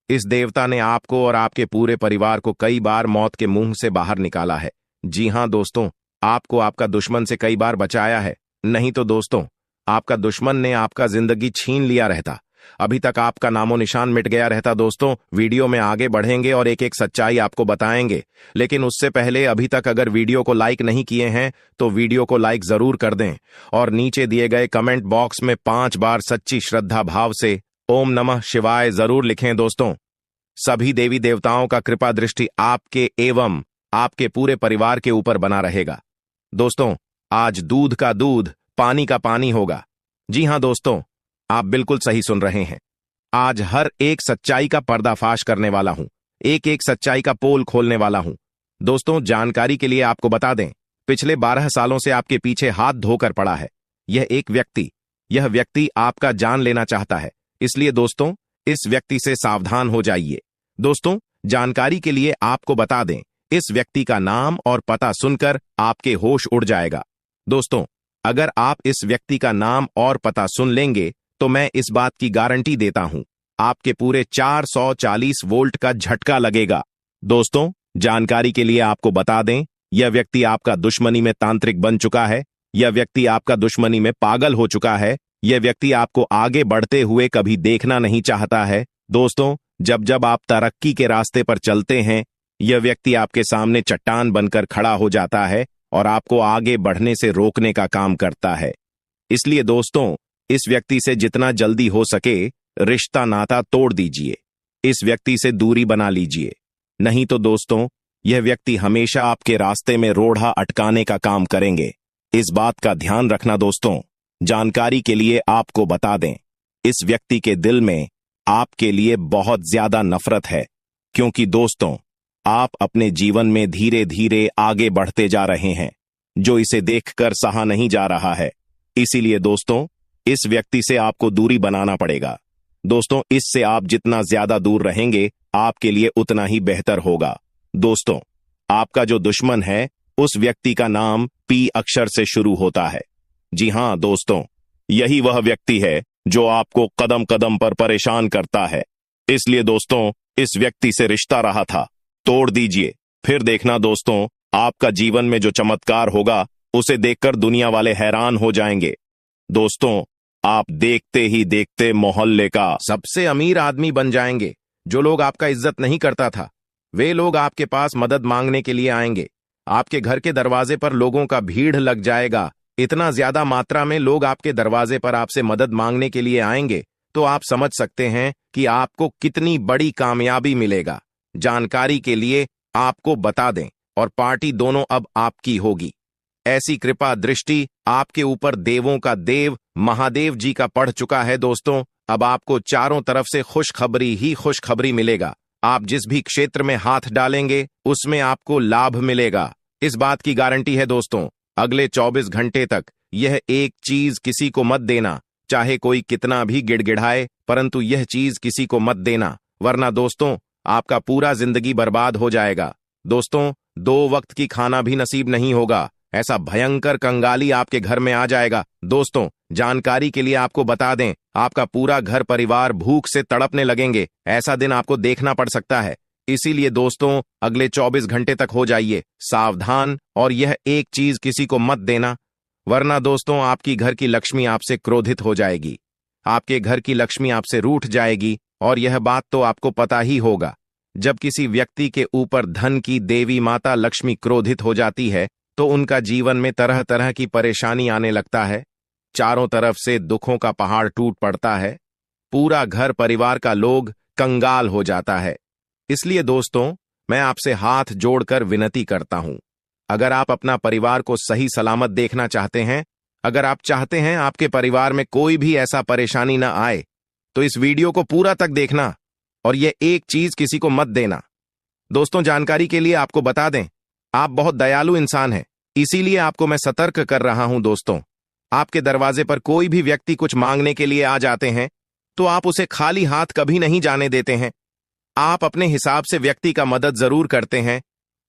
इस देवता ने आपको और आपके पूरे परिवार को कई बार मौत के मुंह से बाहर निकाला है। जी हां दोस्तों, आपको आपका दुश्मन से कई बार बचाया है। नहीं तो दोस्तों, आपका दुश्मन ने आपका जिंदगी छीन लिया रहता, अभी तक आपका नामो निशान मिट गया रहता। दोस्तों, वीडियो में आगे बढ़ेंगे और एक एक सच्चाई आपको बताएंगे, लेकिन उससे पहले अभी तक अगर वीडियो को लाइक नहीं किए हैं तो वीडियो को लाइक जरूर कर दें और नीचे दिए गए कमेंट बॉक्स में 5 बार सच्ची श्रद्धा भाव से ओम नमः शिवाय जरूर लिखें। दोस्तों, सभी देवी देवताओं का कृपा दृष्टि आपके एवं आपके पूरे परिवार के ऊपर बना रहेगा। दोस्तों, आज दूध का दूध, पानी का पानी होगा। जी हां दोस्तों, आप बिल्कुल सही सुन रहे हैं। आज हर एक सच्चाई का पर्दाफाश करने वाला हूं, एक एक सच्चाई का पोल खोलने वाला हूं। दोस्तों, जानकारी के लिए आपको बता दें, पिछले 12 सालों से आपके पीछे हाथ धोकर पड़ा है यह व्यक्ति आपका जान लेना चाहता है। इसलिए दोस्तों, इस व्यक्ति से सावधान हो जाइए। दोस्तों, जानकारी के लिए आपको बता दें, इस व्यक्ति का नाम और पता सुनकर आपके होश उड़ जाएगा। दोस्तों, अगर आप इस व्यक्ति का नाम और पता सुन लेंगे तो मैं इस बात की गारंटी देता हूं, आपके पूरे 440 वोल्ट का झटका लगेगा। दोस्तों, जानकारी के लिए आपको बता दें, यह व्यक्ति आपका दुश्मनी में तांत्रिक बन चुका है। यह व्यक्ति आपका दुश्मनी में पागल हो चुका है। यह व्यक्ति आपको आगे बढ़ते हुए कभी देखना नहीं चाहता है। दोस्तों, जब जब आप तरक्की के रास्ते पर चलते हैं, यह व्यक्ति आपके सामने चट्टान बनकर खड़ा हो जाता है और आपको आगे बढ़ने से रोकने का काम करता है। इसलिए दोस्तों, इस व्यक्ति से जितना जल्दी हो सके रिश्ता नाता तोड़ दीजिए, इस व्यक्ति से दूरी बना लीजिए। नहीं तो दोस्तों, यह व्यक्ति हमेशा आपके रास्ते में रोड़ा अटकाने का काम करेंगे। इस बात का ध्यान रखना। दोस्तों, जानकारी के लिए आपको बता दें, इस व्यक्ति के दिल में आपके लिए बहुत ज्यादा नफरत है, क्योंकि दोस्तों, आप अपने जीवन में धीरे धीरे आगे बढ़ते जा रहे हैं, जो इसे देखकर सहा नहीं जा रहा है। इसीलिए दोस्तों, इस व्यक्ति से आपको दूरी बनाना पड़ेगा। दोस्तों, इससे आप जितना ज्यादा दूर रहेंगे, आपके लिए उतना ही बेहतर होगा। दोस्तों, आपका जो दुश्मन है, उस व्यक्ति का नाम पी अक्षर से शुरू होता है। जी हां दोस्तों, यही वह व्यक्ति है जो आपको कदम कदम पर परेशान करता है। इसलिए दोस्तों, इस व्यक्ति से रिश्ता रहा था, तोड़ दीजिए। फिर देखना दोस्तों, आपका जीवन में जो चमत्कार होगा, उसे देखकर दुनिया वाले हैरान हो जाएंगे। दोस्तों, आप देखते ही देखते मोहल्ले का सबसे अमीर आदमी बन जाएंगे। जो लोग आपका इज्जत नहीं करता था, वे लोग आपके पास मदद मांगने के लिए आएंगे। आपके घर के दरवाजे पर लोगों का भीड़ लग जाएगा। इतना ज्यादा मात्रा में लोग आपके दरवाजे पर आपसे मदद मांगने के लिए आएंगे, तो आप समझ सकते हैं कि आपको कितनी बड़ी कामयाबी मिलेगा। जानकारी के लिए आपको बता दें, और पार्टी दोनों अब आपकी होगी। ऐसी कृपा दृष्टि आपके ऊपर देवों का देव महादेव जी का पड़ चुका है दोस्तों। अब आपको चारों तरफ से खुशखबरी ही खुशखबरी मिलेगा। आप जिस भी क्षेत्र में हाथ डालेंगे उसमें आपको लाभ मिलेगा, इस बात की गारंटी है दोस्तों। अगले 24 घंटे तक यह एक चीज किसी को मत देना, चाहे कोई कितना भी गिड़गिड़ाए, परंतु यह चीज किसी को मत देना, वरना दोस्तों आपका पूरा जिंदगी बर्बाद हो जाएगा। दोस्तों 2 वक्त की खाना भी नसीब नहीं होगा, ऐसा भयंकर कंगाली आपके घर में आ जाएगा। दोस्तों जानकारी के लिए आपको बता दें, आपका पूरा घर परिवार भूख से तड़पने लगेंगे। ऐसा दिन आपको देखना पड़ सकता है। इसीलिए दोस्तों अगले 24 घंटे तक हो जाइए सावधान, और यह एक चीज किसी को मत देना, वरना दोस्तों आपकी घर की लक्ष्मी आपसे क्रोधित हो जाएगी, आपके घर की लक्ष्मी आपसे रूठ जाएगी। और यह बात तो आपको पता ही होगा, जब किसी व्यक्ति के ऊपर धन की देवी माता लक्ष्मी क्रोधित हो जाती है तो उनका जीवन में तरह तरह की परेशानी आने लगता है, चारों तरफ से दुखों का पहाड़ टूट पड़ता है, पूरा घर परिवार का लोग कंगाल हो जाता है। इसलिए दोस्तों मैं आपसे हाथ जोड़कर विनती करता हूं, अगर आप अपना परिवार को सही सलामत देखना चाहते हैं, अगर आप चाहते हैं आपके परिवार में कोई भी ऐसा परेशानी ना आए, तो इस वीडियो को पूरा तक देखना और यह एक चीज किसी को मत देना। दोस्तों जानकारी के लिए आपको बता दें, आप बहुत दयालु इंसान हैं, इसीलिए आपको मैं सतर्क कर रहा हूं। दोस्तों आपके दरवाजे पर कोई भी व्यक्ति कुछ मांगने के लिए आ जाते हैं तो आप उसे खाली हाथ कभी नहीं जाने देते हैं। आप अपने हिसाब से व्यक्ति का मदद जरूर करते हैं,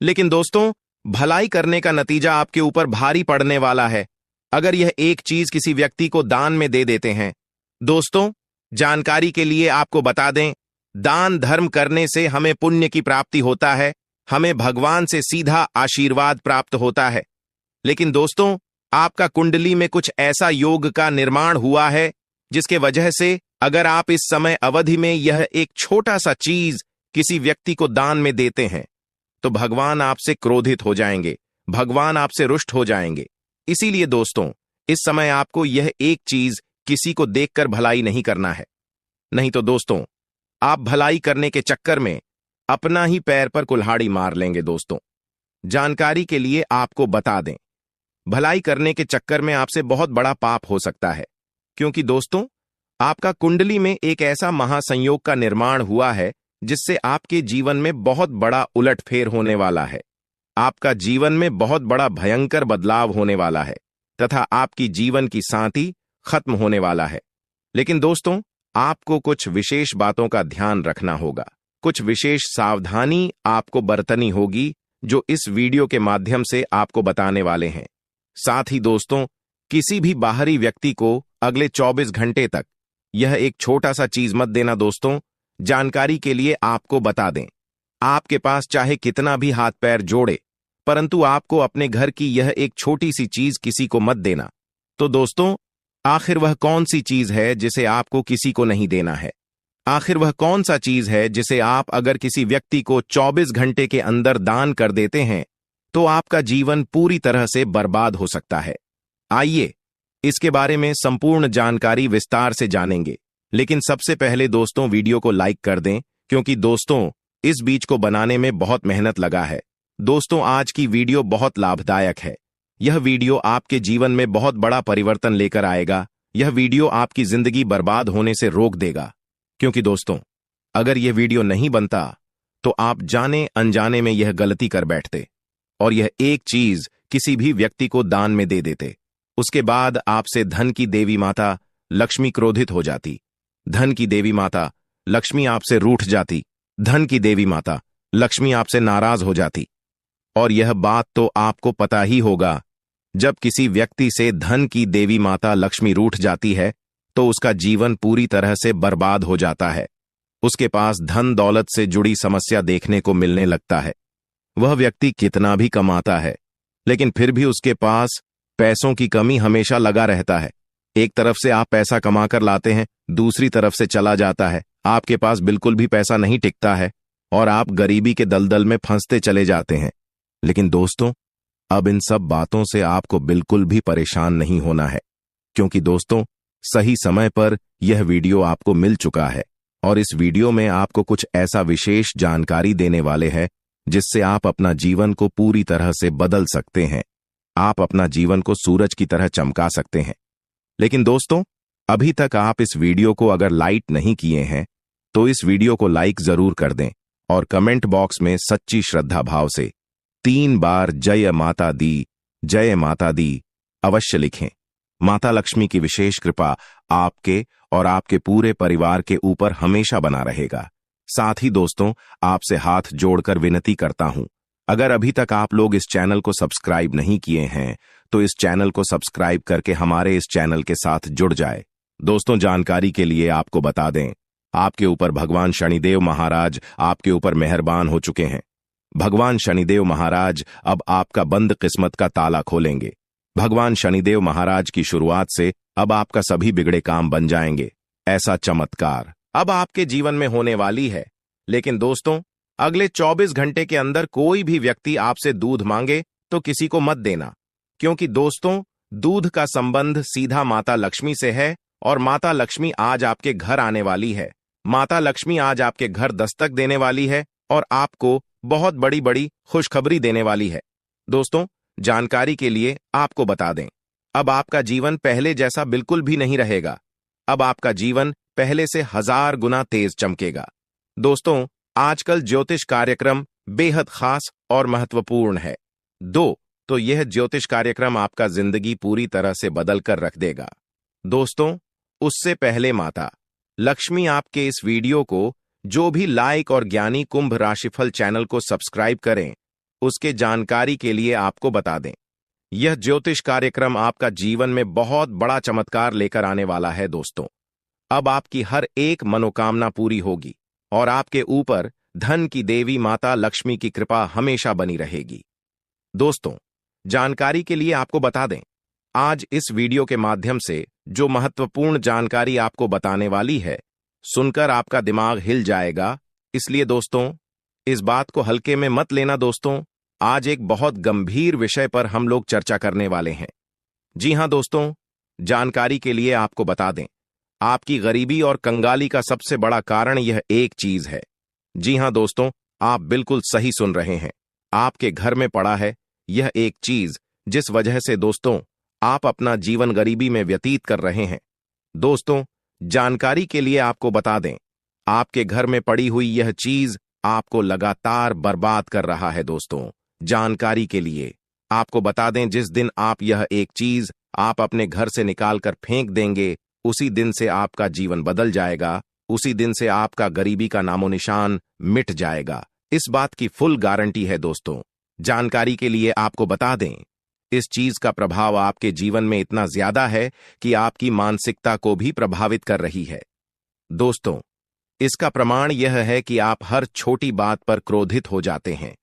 लेकिन दोस्तों भलाई करने का नतीजा आपके ऊपर भारी पड़ने वाला है अगर यह एक चीज किसी व्यक्ति को दान में दे देते हैं। दोस्तों जानकारी के लिए आपको बता दें, दान धर्म करने से हमें पुण्य की प्राप्ति होता है, हमें भगवान से सीधा आशीर्वाद प्राप्त होता है। लेकिन दोस्तों आपका कुंडली में कुछ ऐसा योग का निर्माण हुआ है जिसके वजह से अगर आप इस समय अवधि में यह एक छोटा सा चीज किसी व्यक्ति को दान में देते हैं तो भगवान आपसे क्रोधित हो जाएंगे, भगवान आपसे रुष्ट हो जाएंगे। इसीलिए दोस्तों इस समय आपको यह एक चीज किसी को देखकर भलाई नहीं करना है, नहीं तो दोस्तों आप भलाई करने के चक्कर में अपना ही पैर पर कुल्हाड़ी मार लेंगे। दोस्तों जानकारी के लिए आपको बता दें, भलाई करने के चक्कर में आपसे बहुत बड़ा पाप हो सकता है, क्योंकि दोस्तों आपका कुंडली में एक ऐसा महासंयोग का निर्माण हुआ है जिससे आपके जीवन में बहुत बड़ा उलटफेर होने वाला है, आपका जीवन में बहुत बड़ा भयंकर बदलाव होने वाला है तथा आपकी जीवन की शांति खत्म होने वाला है। लेकिन दोस्तों आपको कुछ विशेष बातों का ध्यान रखना होगा, कुछ विशेष सावधानी आपको बरतनी होगी जो इस वीडियो के माध्यम से आपको बताने वाले हैं। साथ ही दोस्तों किसी भी बाहरी व्यक्ति को अगले 24 घंटे तक यह एक छोटा सा चीज मत देना। दोस्तों जानकारी के लिए आपको बता दें, आपके पास चाहे कितना भी हाथ पैर जोड़े, परंतु आपको अपने घर की यह एक छोटी सी चीज किसी को मत देना। तो दोस्तों आखिर वह कौन सी चीज है जिसे आपको किसी को नहीं देना है? आखिर वह कौन सा चीज है जिसे आप अगर किसी व्यक्ति को 24 घंटे के अंदर दान कर देते हैं तो आपका जीवन पूरी तरह से बर्बाद हो सकता है? आइए इसके बारे में संपूर्ण जानकारी विस्तार से जानेंगे, लेकिन सबसे पहले दोस्तों वीडियो को लाइक कर दें, क्योंकि दोस्तों इस बीज को बनाने में बहुत मेहनत लगा है। दोस्तों आज की वीडियो बहुत लाभदायक है, यह वीडियो आपके जीवन में बहुत बड़ा परिवर्तन लेकर आएगा, यह वीडियो आपकी जिंदगी बर्बाद होने से रोक देगा। क्योंकि दोस्तों अगर यह वीडियो नहीं बनता तो आप जाने अनजाने में यह गलती कर बैठते और यह एक चीज किसी भी व्यक्ति को दान में दे देते। उसके बाद आपसे धन की देवी माता लक्ष्मी क्रोधित हो जाती, धन की देवी माता लक्ष्मी आपसे रूठ जाती, धन की देवी माता लक्ष्मी आपसे नाराज हो जाती। और यह बात तो आपको पता ही होगा, जब किसी व्यक्ति से धन की देवी माता लक्ष्मी रूठ जाती है तो उसका जीवन पूरी तरह से बर्बाद हो जाता है। उसके पास धन दौलत से जुड़ी समस्या देखने को मिलने लगता है। वह व्यक्ति कितना भी कमाता है लेकिन फिर भी उसके पास पैसों की कमी हमेशा लगा रहता है। एक तरफ से आप पैसा कमाकर लाते हैं, दूसरी तरफ से चला जाता है, आपके पास बिल्कुल भी पैसा नहीं टिकता है और आप गरीबी के दलदल में फंसते चले जाते हैं। लेकिन दोस्तों अब इन सब बातों से आपको बिल्कुल भी परेशान नहीं होना है, क्योंकि दोस्तों सही समय पर यह वीडियो आपको मिल चुका है और इस वीडियो में आपको कुछ ऐसा विशेष जानकारी देने वाले हैं जिससे आप अपना जीवन को पूरी तरह से बदल सकते हैं। आप अपना जीवन को सूरज की तरह चमका सकते हैं। लेकिन दोस्तों, अभी तक आप इस वीडियो को अगर लाइक नहीं किए हैं तो इस वीडियो को लाइक जरूर कर दें और कमेंट बॉक्स में सच्ची श्रद्धा भाव से 3 बार जय माता दी अवश्य लिखें। माता लक्ष्मी की विशेष कृपा आपके और आपके पूरे परिवार के ऊपर हमेशा बना रहेगा। साथ ही दोस्तों, आपसे हाथ जोड़कर विनती करता हूं, अगर अभी तक आप लोग इस चैनल को सब्सक्राइब नहीं किए हैं तो इस चैनल को सब्सक्राइब करके हमारे इस चैनल के साथ जुड़ जाए। दोस्तों, जानकारी के लिए आपको बता दें, आपके ऊपर भगवान शनिदेव महाराज आपके ऊपर मेहरबान हो चुके हैं। भगवान शनिदेव महाराज अब आपका बंद किस्मत का ताला खोलेंगे। भगवान शनिदेव महाराज की शुरुआत से अब आपका सभी बिगड़े काम बन जाएंगे। ऐसा चमत्कार अब आपके जीवन में होने वाली है। लेकिन दोस्तों, अगले 24 घंटे के अंदर कोई भी व्यक्ति आपसे दूध मांगे तो किसी को मत देना, क्योंकि दोस्तों, दूध का संबंध सीधा माता लक्ष्मी से है और माता लक्ष्मी आज आपके घर आने वाली है। माता लक्ष्मी आज आपके घर दस्तक देने वाली है और आपको बहुत बड़ी बड़ी खुशखबरी देने वाली है। दोस्तों, जानकारी के लिए आपको बता दें, अब आपका जीवन पहले जैसा बिल्कुल भी नहीं रहेगा। अब आपका जीवन पहले से 1000 गुना तेज चमकेगा। दोस्तों, आजकल ज्योतिष कार्यक्रम बेहद खास और महत्वपूर्ण है। तो यह ज्योतिष कार्यक्रम आपका जिंदगी पूरी तरह से बदल कर रख देगा। दोस्तों, उससे पहले माता लक्ष्मी आपके इस वीडियो को जो भी लाइक और ज्ञानी कुंभ राशिफल चैनल को सब्सक्राइब करें, उसके जानकारी के लिए आपको बता दें, यह ज्योतिष कार्यक्रम आपका जीवन में बहुत बड़ा चमत्कार लेकर आने वाला है। दोस्तों, अब आपकी हर एक मनोकामना पूरी होगी और आपके ऊपर धन की देवी माता लक्ष्मी की कृपा हमेशा बनी रहेगी। दोस्तों, जानकारी के लिए आपको बता दें, आज इस वीडियो के माध्यम से जो महत्वपूर्ण जानकारी आपको बताने वाली है, सुनकर आपका दिमाग हिल जाएगा। इसलिए दोस्तों, इस बात को हल्के में मत लेना। दोस्तों, आज एक बहुत गंभीर विषय पर हम लोग चर्चा करने वाले हैं। जी हां दोस्तों, जानकारी के लिए आपको बता दें, आपकी गरीबी और कंगाली का सबसे बड़ा कारण यह एक चीज है। जी हां दोस्तों, आप बिल्कुल सही सुन रहे हैं। आपके घर में पड़ा है यह एक चीज, जिस वजह से दोस्तों आप अपना जीवन गरीबी में व्यतीत कर रहे हैं। दोस्तों, जानकारी के लिए आपको बता दें, आपके घर में पड़ी हुई यह चीज आपको लगातार बर्बाद कर रहा है। दोस्तों, जानकारी के लिए आपको बता दें, जिस दिन आप यह एक चीज आप अपने घर से निकालकर फेंक देंगे, उसी दिन से आपका जीवन बदल जाएगा। उसी दिन से आपका गरीबी का नामो निशान मिट जाएगा। इस बात की फुल गारंटी है। दोस्तों, जानकारी के लिए आपको बता दें, इस चीज का प्रभाव आपके जीवन में इतना ज्यादा है कि आपकी मानसिकता को भी प्रभावित कर रही है। दोस्तों, इसका प्रमाण यह है कि आप हर छोटी बात पर क्रोधित हो जाते हैं।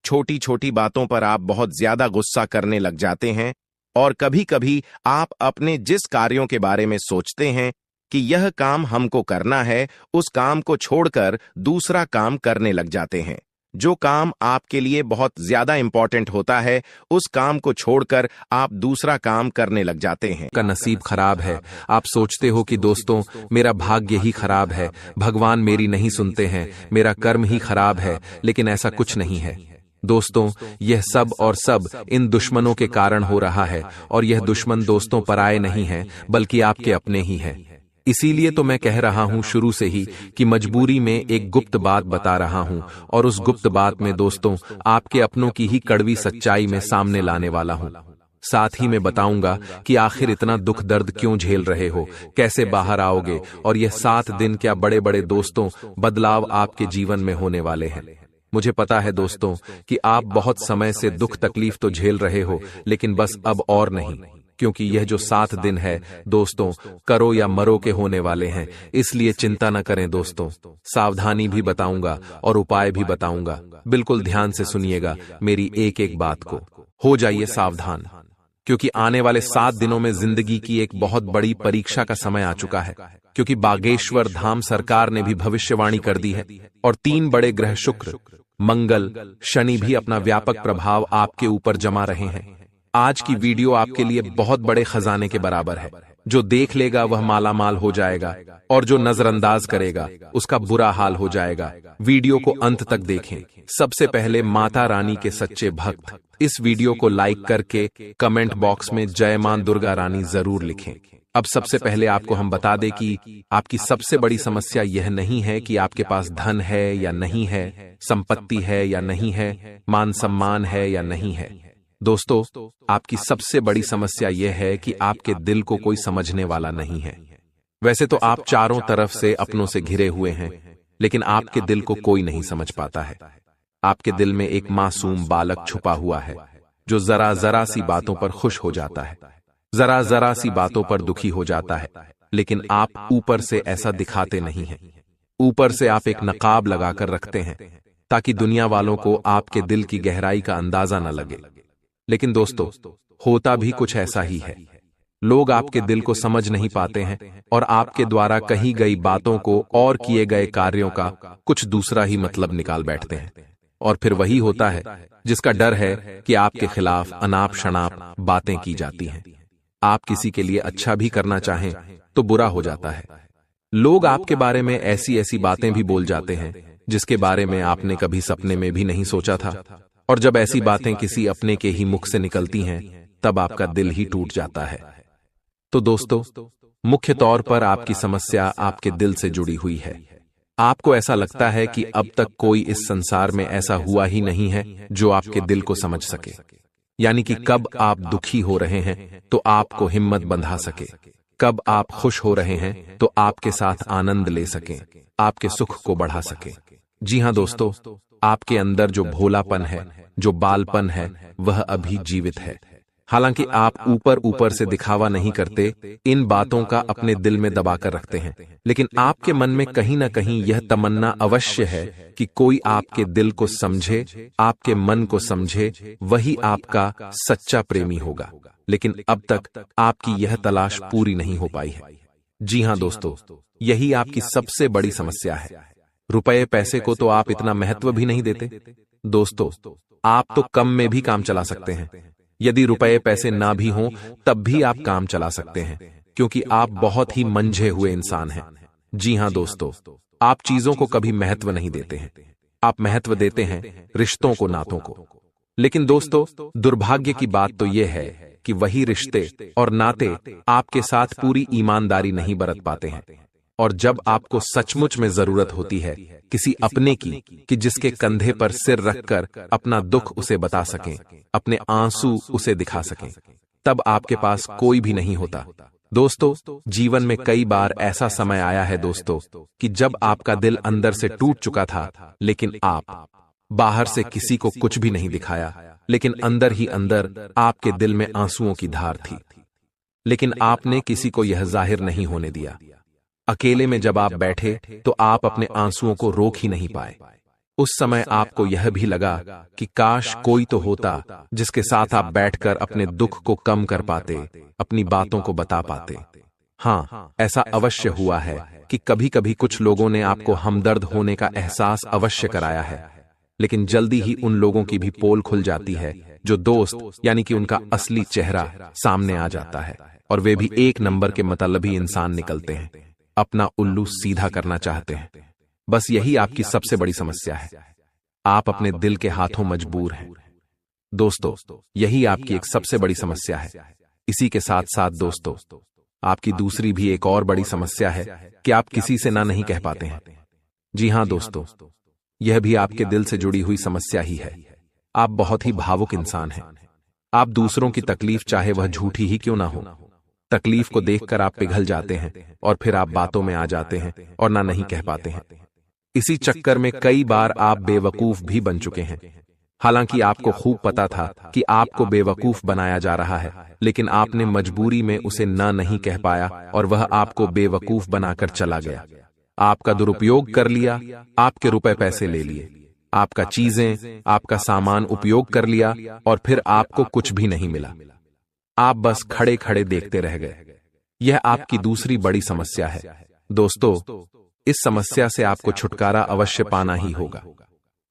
छोटी छोटी बातों पर आप बहुत ज्यादा गुस्सा करने लग जाते हैं और कभी कभी आप अपने जिस कार्यों के बारे में सोचते हैं कि यह काम हमको करना है, उस काम को छोड़कर दूसरा काम करने लग जाते हैं। जो काम आपके लिए बहुत ज्यादा इंपॉर्टेंट होता है, उस काम को छोड़कर आप दूसरा काम करने लग जाते हैं। का नसीब खराब है। आप सोचते हो कि दोस्तों, मेरा भाग्य ही खराब है, भगवान मेरी नहीं सुनते हैं, मेरा कर्म ही खराब है। लेकिन ऐसा कुछ नहीं है दोस्तों। यह सब और सब इन दुश्मनों के कारण हो रहा है और यह दुश्मन दोस्तों पराये नहीं है, बल्कि आपके अपने ही हैं। इसीलिए तो मैं कह रहा हूं शुरू से ही कि मजबूरी में एक गुप्त बात बता रहा हूं और उस गुप्त बात में दोस्तों आपके अपनों की ही कड़वी सच्चाई में सामने लाने वाला हूं। साथ ही मैं बताऊंगा कि आखिर इतना दुख दर्द क्यों झेल रहे हो, कैसे बाहर आओगे और यह 7 दिन क्या बड़े बड़े दोस्तों बदलाव आपके जीवन में होने वाले हैं। मुझे पता है दोस्तों कि आप बहुत समय से दुख तकलीफ तो झेल रहे हो, लेकिन बस अब और नहीं, क्योंकि यह जो 7 दिन है दोस्तों करो या मरो के होने वाले हैं। इसलिए चिंता न करें दोस्तों, सावधानी भी बताऊंगा और उपाय भी बताऊंगा। बिल्कुल ध्यान से सुनिएगा मेरी एक एक बात को। हो जाइए सावधान, क्योंकि आने वाले 7 दिनों में जिंदगी की एक बहुत बड़ी परीक्षा का समय आ चुका है। क्योंकि बागेश्वर धाम सरकार ने भी भविष्यवाणी कर दी है और 3 बड़े ग्रह शुक्र, मंगल, शनि भी अपना व्यापक प्रभाव आपके ऊपर जमा रहे हैं। आज की वीडियो आपके लिए बहुत बड़े खजाने के बराबर है। जो देख लेगा वह मालामाल हो जाएगा और जो नजरअंदाज करेगा उसका बुरा हाल हो जाएगा। वीडियो को अंत तक देखें। सबसे पहले माता रानी के सच्चे भक्त इस वीडियो को लाइक करके कमेंट बॉक्स में जय मां दुर्गा रानी जरूर लिखें। अब सबसे पहले आपको हम बता दें कि आपकी सबसे बड़ी समस्या यह नहीं है कि आपके पास धन है या नहीं है, संपत्ति है या नहीं है, मान सम्मान है या नहीं है। दोस्तों, आपकी सबसे बड़ी समस्या यह है कि आपके दिल को कोई समझने वाला नहीं है। वैसे तो आप चारों तरफ से अपनों से घिरे हुए हैं, लेकिन आपके दिल को कोई नहीं समझ पाता है। आपके दिल में एक मासूम बालक छुपा हुआ है जो जरा जरा सी बातों पर खुश हो जाता है, जरा जरा सी बातों पर दुखी हो जाता है, लेकिन आप ऊपर से ऐसा दिखाते नहीं हैं। ऊपर से आप एक नकाब लगाकर रखते हैं ताकि दुनिया वालों को आपके दिल की गहराई का अंदाजा न लगे। लेकिन दोस्तों, होता भी कुछ ऐसा ही है। लोग आपके दिल को समझ नहीं पाते हैं और आपके द्वारा कही गई बातों को और किए गए कार्यों का कुछ दूसरा ही मतलब निकाल बैठते हैं। और फिर वही होता है जिसका डर है कि आपके खिलाफ अनाप शनाप बातें की जाती हैं। आप किसी के लिए अच्छा भी करना चाहें तो बुरा हो जाता है। लोग आपके बारे में ऐसी ऐसी बातें भी बोल जाते हैं जिसके बारे में आपने कभी सपने में भी नहीं सोचा था। और जब ऐसी बातें किसी अपने के ही मुख से निकलती हैं, तब आपका दिल ही टूट जाता है। तो दोस्तों, मुख्य तौर पर आपकी समस्या आपके दिल से जुड़ी हुई है। आपको ऐसा लगता है कि अब तक कोई इस संसार में ऐसा हुआ ही नहीं है जो आपके दिल को समझ सके। यानी कि कब आप दुखी हो रहे हैं तो आपको हिम्मत बंधा सके, कब आप खुश हो रहे हैं तो आपके साथ आनंद ले सके, आपके सुख को बढ़ा सके। जी हां दोस्तों, आपके अंदर जो भोलापन है, जो बालपन है, वह अभी जीवित है। हालांकि आप ऊपर ऊपर से दिखावा नहीं करते, इन बातों का अपने दिल में दबाकर रखते हैं, लेकिन आपके मन में कहीं ना कहीं यह तमन्ना अवश्य है कि कोई आपके दिल को समझे, आपके मन को समझे, वही आपका सच्चा प्रेमी होगा। लेकिन अब तक आपकी यह तलाश पूरी नहीं हो पाई है। जी हां दोस्तों, यही आपकी सबसे बड़ी समस्या है। रुपए पैसे को तो आप इतना महत्व भी नहीं देते। दोस्तों, आप तो कम में भी काम चला सकते हैं। यदि रुपए पैसे ना भी हों तब भी आप काम चला सकते हैं, क्योंकि आप बहुत ही मंझे हुए इंसान हैं। जी हां दोस्तों, आप चीजों को कभी महत्व नहीं देते हैं। आप महत्व देते हैं रिश्तों को, नातों को। लेकिन दोस्तों, दुर्भाग्य की बात तो यह है कि वही रिश्ते और नाते आपके साथ पूरी ईमानदारी नहीं बरत पाते हैं। और जब आपको सचमुच में जरूरत होती है किसी अपने की, कि जिसके कंधे पर सिर रखकर अपना दुख उसे बता सकें, अपने आंसू उसे दिखा सकें, तब आपके पास कोई भी नहीं होता। दोस्तों, जीवन में कई बार ऐसा समय आया है दोस्तों कि जब आपका दिल अंदर से टूट चुका था, लेकिन आप बाहर से किसी को कुछ भी नहीं दिखाया, लेकिन अंदर ही अंदर आपके दिल में आंसुओं की धार थी। लेकिन आपने किसी को यह जाहिर नहीं होने दिया। अकेले में जब आप बैठे तो आप अपने आंसुओं को रोक ही नहीं पाए। उस समय आपको यह भी लगा कि काश कोई तो होता जिसके साथ आप बैठकर अपने दुख को कम कर पाते, अपनी बातों को बता पाते। हाँ, ऐसा अवश्य हुआ है कि कभी कभी कुछ लोगों ने आपको हमदर्द होने का एहसास अवश्य कराया है, लेकिन जल्दी ही उन लोगों की भी पोल खुल जाती है जो दोस्त यानी कि उनका असली चेहरा सामने आ जाता है, और वे भी एक नंबर के मतलबी इंसान निकलते हैं, अपना उल्लू सीधा करना चाहते हैं। बस यही आपकी सबसे बड़ी समस्या है। आप अपने दिल के हाथों मजबूर हैं। दोस्तों, यही आपकी एक सबसे बड़ी समस्या है। इसी के साथ साथ दोस्तों, आपकी दूसरी भी एक और बड़ी समस्या है कि आप किसी से ना नहीं कह पाते हैं। जी हां दोस्तों, यह भी आपके दिल से जुड़ी हुई समस्या ही है। आप बहुत ही भावुक इंसान हैं। आप दूसरों की तकलीफ चाहे वह झूठी ही क्यों ना हो, तकलीफ को देखकर आप पिघल जाते हैं और फिर आप बातों में आ जाते हैं और ना नहीं कह पाते हैं। इसी चक्कर में कई बार आप बेवकूफ भी बन चुके हैं। हालांकि आपको खूब पता था कि आपको बेवकूफ बनाया जा रहा है, लेकिन आपने मजबूरी में उसे ना नहीं कह पाया और वह आपको बेवकूफ बनाकर चला गया। आपका दुरुपयोग कर लिया, आपके रुपए पैसे ले लिए, आपका चीजें, आपका सामान उपयोग कर लिया और फिर आपको कुछ भी नहीं मिला। आप बस खड़े खड़े देखते रह गए। यह आपकी दूसरी बड़ी समस्या है। दोस्तों, इस समस्या से आपको छुटकारा अवश्य पाना ही होगा।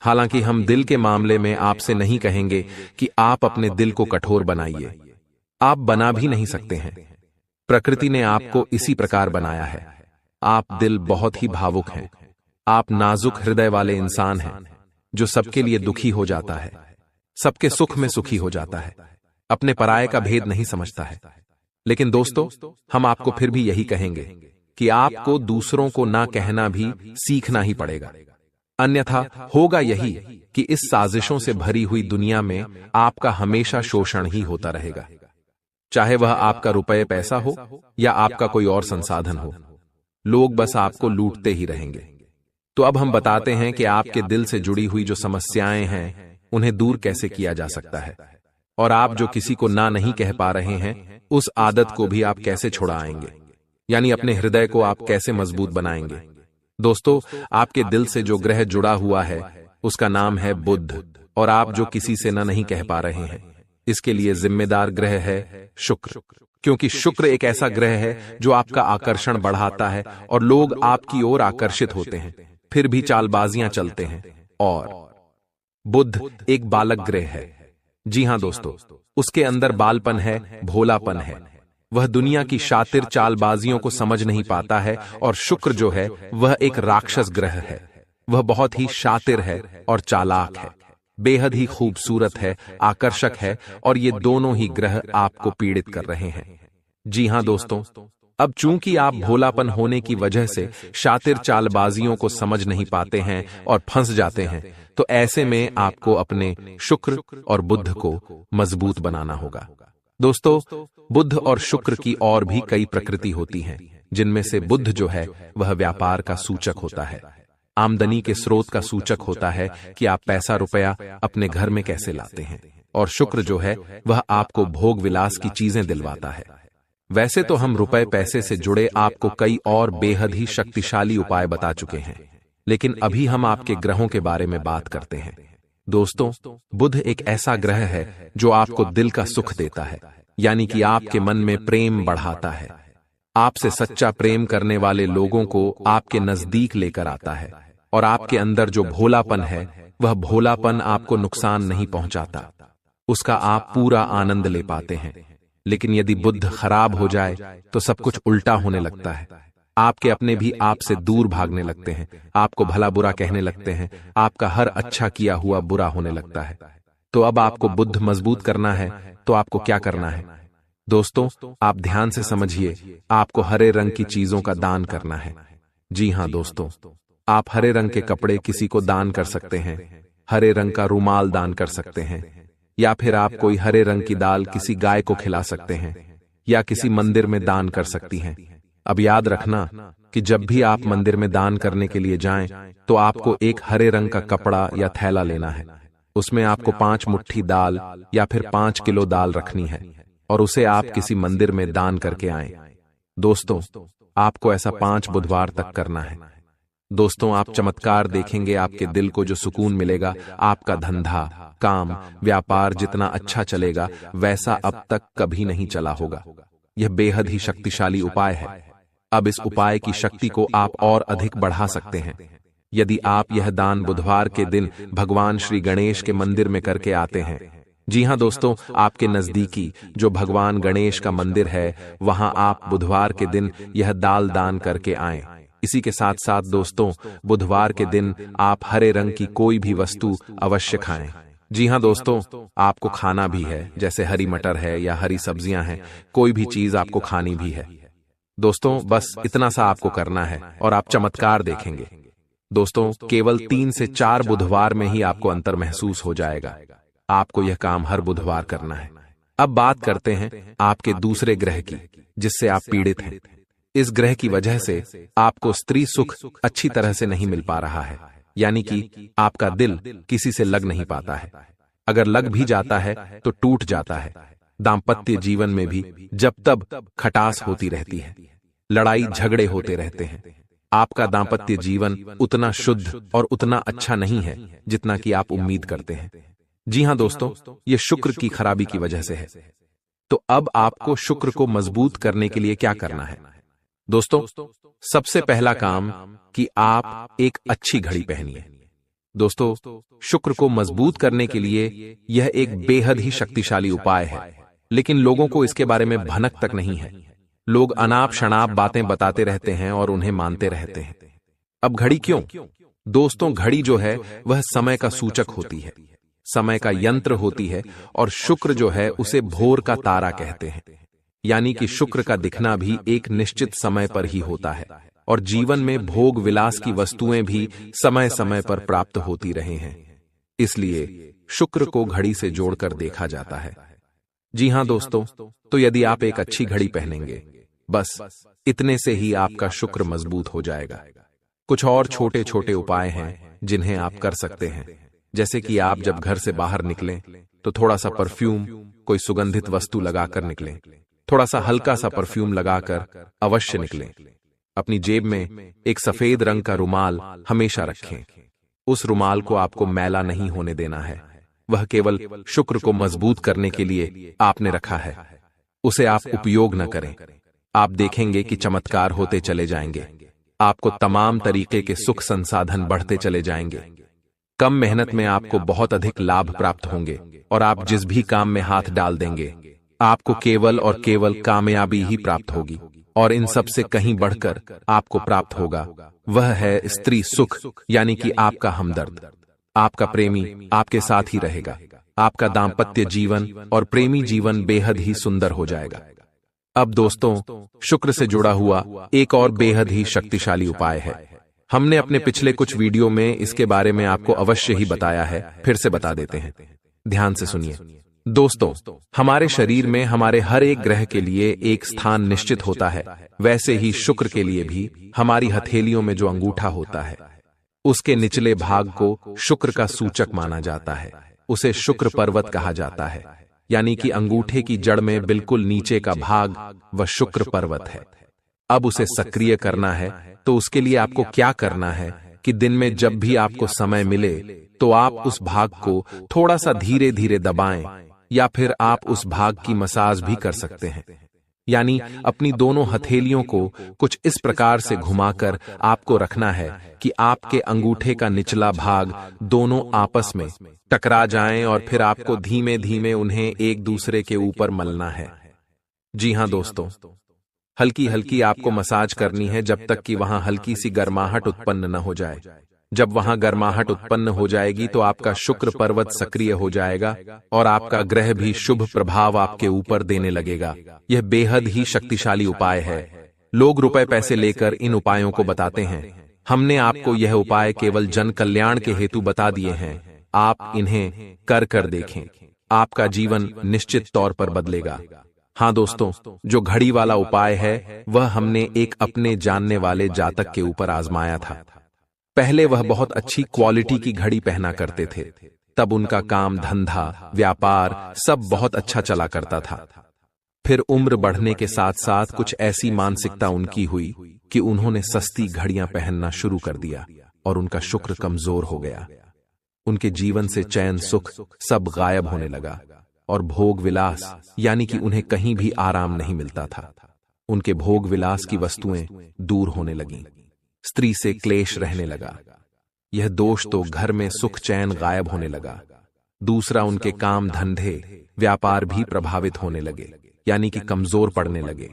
हालांकि हम दिल के मामले में आपसे नहीं कहेंगे कि आप अपने दिल को कठोर बनाइए। आप बना भी नहीं सकते हैं। प्रकृति ने आपको इसी प्रकार बनाया है। आप दिल बहुत ही भावुक हैं। आप नाजुक हृदय वाले इंसान हैं जो सबके लिए दुखी हो जाता है, सबके सुख में सुखी हो जाता है, अपने पराये का भेद नहीं समझता है। लेकिन दोस्तों, हम आपको फिर भी यही कहेंगे कि आपको दूसरों को ना कहना भी सीखना ही पड़ेगा। अन्यथा होगा यही कि इस साजिशों से भरी हुई दुनिया में आपका हमेशा शोषण ही होता रहेगा, चाहे वह आपका रुपये पैसा हो या आपका कोई और संसाधन हो। लोग बस आपको लूटते ही रहेंगे। तो अब हम बताते हैं कि आपके दिल से जुड़ी हुई जो समस्याएं हैं उन्हें दूर कैसे किया जा सकता है, और आप जो किसी को ना नहीं कह पा रहे हैं उस आदत को भी आप कैसे छुड़ाएंगे, यानी अपने हृदय को आप कैसे मजबूत बनाएंगे। दोस्तों, आपके दिल से जो ग्रह जुड़ा हुआ है उसका नाम है बुध, और आप जो किसी से ना नहीं कह पा रहे हैं इसके लिए जिम्मेदार ग्रह है शुक्र, क्योंकि शुक्र एक ऐसा ग्रह है जो आपका आकर्षण बढ़ाता है और लोग आपकी ओर आकर्षित होते हैं, फिर भी चालबाजियां चलते हैं। और बुध एक बालक ग्रह है। जी हां दोस्तों, उसके अंदर बालपन है, भोलापन है। वह दुनिया की शातिर चालबाजियों को समझ नहीं पाता है। और शुक्र जो है वह एक राक्षस ग्रह है। वह बहुत ही शातिर है और चालाक है, बेहद ही खूबसूरत है, आकर्षक है, और ये दोनों ही ग्रह आपको पीड़ित कर रहे हैं। जी हां दोस्तों, अब चूंकि आप भोलापन होने की वजह से शातिर चालबाजियों को समझ नहीं पाते हैं और फंस जाते हैं, तो ऐसे में आपको अपने शुक्र और बुध को मजबूत बनाना होगा। दोस्तों, बुध और शुक्र की और भी कई प्रकृति होती हैं, जिनमें से बुध जो है वह व्यापार का सूचक होता है, आमदनी के स्रोत का सूचक होता है कि आप पैसा रुपया अपने घर में कैसे लाते हैं। और शुक्र जो है वह आपको भोग विलास की चीजें दिलवाता है। वैसे तो हम रुपए पैसे से जुड़े आपको कई और बेहद ही शक्तिशाली उपाय बता चुके हैं, लेकिन अभी हम आपके ग्रहों के बारे में बात करते हैं। दोस्तों, बुध एक ऐसा ग्रह है जो आपको दिल का सुख देता है, यानी कि आपके मन में प्रेम बढ़ाता है। आपसे सच्चा प्रेम करने वाले लोगों को आपके नजदीक लेकर आता है, और आपके अंदर जो भोलापन है वह भोलापन आपको नुकसान नहीं पहुंचाता, उसका आप पूरा आनंद ले पाते हैं। लेकिन यदि बुध खराब हो जाए तो सब कुछ उल्टा होने लगता है। आपके अपने भी आपसे दूर भागने लगते हैं, आपको भला बुरा कहने लगते हैं, आपका हर अच्छा किया हुआ बुरा होने लगता है। तो अब आपको बुध मजबूत करना है तो आपको क्या करना है? दोस्तों, आप ध्यान से समझिए, आपको हरे रंग की चीजों का दान करना है। जी हां दोस्तों, आप हरे रंग के कपड़े किसी को दान कर सकते हैं, हरे रंग का रुमाल दान कर सकते हैं, या फिर आप कोई हरे रंग की दाल किसी गाय को खिला सकते हैं, या किसी मंदिर में दान कर सकती हैं। अब याद रखना कि जब भी आप मंदिर में दान करने के लिए जाएं, तो आपको एक हरे रंग का कपड़ा या थैला लेना है। उसमें आपको 5 मुट्ठी दाल या फिर 5 किलो दाल रखनी है, और उसे आप किसी मंदिर में दान करके आएं। दोस्तों, आपको ऐसा 5 बुधवार तक करना है। दोस्तों, आप चमत्कार देखेंगे, आपके दिल को जो सुकून मिलेगा, आपका धंधा, काम, व्यापार जितना अच्छा चलेगा वैसा अब तक कभी नहीं चला होगा। यह बेहद ही शक्तिशाली उपाय है। अब इस उपाय की शक्ति को आप और अधिक बढ़ा सकते हैं यदि आप यह दान बुधवार के दिन भगवान श्री गणेश के मंदिर में करके आते हैं। जी हां दोस्तों, आपके नजदीकी जो भगवान गणेश का मंदिर है वहां आप बुधवार के दिन यह दाल दान करके आएं। इसी के साथ साथ दोस्तों, बुधवार के दिन आप हरे रंग की कोई भी वस्तु अवश्य खाएं। जी हां दोस्तों, आपको खाना भी है, जैसे हरी मटर है या हरी सब्जियां हैं, कोई भी चीज आपको खानी भी है। दोस्तों, बस इतना सा आपको करना है और आप चमत्कार देखेंगे। दोस्तों, केवल 3 से 4 बुधवार में ही आपको अंतर महसूस हो जाएगा। आपको यह काम हर बुधवार करना है। अब बात करते हैं आपके दूसरे ग्रह की, जिससे आप पीड़ित हैं। इस ग्रह की वजह से आपको स्त्री सुख अच्छी तरह से नहीं मिल पा रहा है, यानी कि आपका दिल किसी से लग नहीं पाता है। अगर लग भी जाता है तो टूट जाता है। दाम्पत्य जीवन में भी जब तब खटास होती रहती है, लड़ाई झगड़े होते रहते हैं। आपका दाम्पत्य जीवन उतना शुद्ध और उतना अच्छा नहीं है जितना कि आप उम्मीद करते हैं। जी हां दोस्तों, यह शुक्र की खराबी की वजह से है। तो अब आपको शुक्र को मजबूत करने के लिए क्या करना है? दोस्तों, सबसे पहला काम कि आप एक अच्छी घड़ी पहनिए। दोस्तों, शुक्र को मजबूत करने के लिए यह एक बेहद ही शक्तिशाली उपाय है, लेकिन लोगों को इसके बारे में भनक तक नहीं है। लोग अनाप शनाप बातें बताते रहते हैं और उन्हें मानते रहते हैं। अब घड़ी क्यों? दोस्तों, घड़ी जो है वह समय का सूचक होती है, समय का यंत्र होती है, और शुक्र जो है उसे भोर का तारा कहते हैं। यानी कि शुक्र का दिखना भी एक निश्चित समय पर ही होता है, और जीवन में भोग विलास की वस्तुएं भी समय समय पर प्राप्त होती रहे हैं। इसलिए शुक्र को घड़ी से जोड़कर देखा जाता है। जी हां दोस्तों, तो यदि आप एक अच्छी घड़ी पहनेंगे, बस इतने से ही आपका शुक्र मजबूत हो जाएगा। कुछ और छोटे छोटे उपाय हैं जिन्हें आप कर सकते हैं, जैसे कि आप जब घर से बाहर निकलें तो थोड़ा सा परफ्यूम, कोई सुगंधित वस्तु लगाकर निकलें। थोड़ा सा हल्का सा परफ्यूम लगाकर अवश्य निकलें। अपनी जेब में एक सफेद रंग का रुमाल हमेशा रखें। उस रुमाल को आपको मैला नहीं होने देना है, वह केवल शुक्र को मजबूत करने के लिए आपने रखा है। उसे आप उपयोग न करें। आप देखेंगे कि चमत्कार होते चले जाएंगे। आपको तमाम तरीके के सुख संसाधन बढ़ते चले जाएंगे। कम मेहनत में आपको बहुत अधिक लाभ प्राप्त होंगे, और आप जिस भी काम में हाथ डाल देंगे आपको केवल और केवल कामयाबी ही प्राप्त होगी। और इन सब से कहीं बढ़कर आपको प्राप्त होगा वह है स्त्री सुख, यानी कि आपका हमदर्द। आपका प्रेमी आपके साथ ही रहेगा। आपका दाम्पत्य जीवन और प्रेमी जीवन बेहद ही सुंदर हो जाएगा। अब दोस्तों, शुक्र से जुड़ा हुआ एक और बेहद ही शक्तिशाली उपाय है। हमने अपने पिछले कुछ वीडियो में इसके बारे में आपको अवश्य ही बताया है, फिर से बता देते हैं। ध्यान से सुनिए दोस्तों, हमारे शरीर में हमारे हर एक ग्रह के लिए एक स्थान निश्चित होता है। वैसे ही शुक्र के लिए भी हमारी हथेलियों में जो अंगूठा होता है उसके निचले भाग को शुक्र का सूचक माना जाता है। उसे शुक्र पर्वत कहा जाता है, यानी कि अंगूठे की जड़ में बिल्कुल नीचे का भाग वह शुक्र पर्वत है। अब उसे सक्रिय करना है तो उसके लिए आपको क्या करना है कि दिन में जब भी आपको समय मिले तो आप उस भाग को थोड़ा सा धीरे धीरे दबाएं, या फिर आप उस भाग की मसाज भी कर सकते हैं। यानी अपनी दोनों हथेलियों को कुछ इस प्रकार से घुमाकर आपको रखना है कि आपके अंगूठे का निचला भाग दोनों आपस में टकरा जाएं, और फिर आपको धीमे धीमे उन्हें एक दूसरे के ऊपर मलना है। जी हां दोस्तों, हल्की हल्की आपको मसाज करनी है जब तक कि वहां हल्की सी गर्माहट उत्पन्न न हो जाए। जब वहां गर्माहट उत्पन्न हो जाएगी तो आपका शुक्र पर्वत सक्रिय हो जाएगा और आपका ग्रह भी शुभ प्रभाव आपके ऊपर देने लगेगा। यह बेहद ही शक्तिशाली उपाय है। लोग रुपए पैसे लेकर इन उपायों को बताते हैं। हमने आपको यह उपाय केवल जन कल्याण के हेतु बता दिए हैं। आप इन्हें कर देखें, आपका जीवन निश्चित तौर पर बदलेगा। हाँ दोस्तों, जो घड़ी वाला उपाय है वह हमने एक अपने जानने वाले जातक के ऊपर आजमाया था। पहले वह बहुत अच्छी क्वालिटी की घड़ी पहना करते थे, तब उनका काम धंधा व्यापार सब बहुत अच्छा चला करता था। फिर उम्र बढ़ने के साथ साथ कुछ ऐसी मानसिकता उनकी हुई कि उन्होंने सस्ती घड़ियां पहनना शुरू कर दिया और उनका शुक्र कमजोर हो गया। उनके जीवन से चैन सुख सब गायब होने लगा और भोग विलास, यानी कि उन्हें कहीं भी आराम नहीं मिलता था। उनके भोग विलास की वस्तुएं दूर होने लगीं। स्त्री से क्लेश रहने लगा। यह दोष तो घर में सुख चैन गायब होने लगा। दूसरा, उनके काम धंधे व्यापार भी प्रभावित होने लगे, यानी कि कमजोर पड़ने लगे।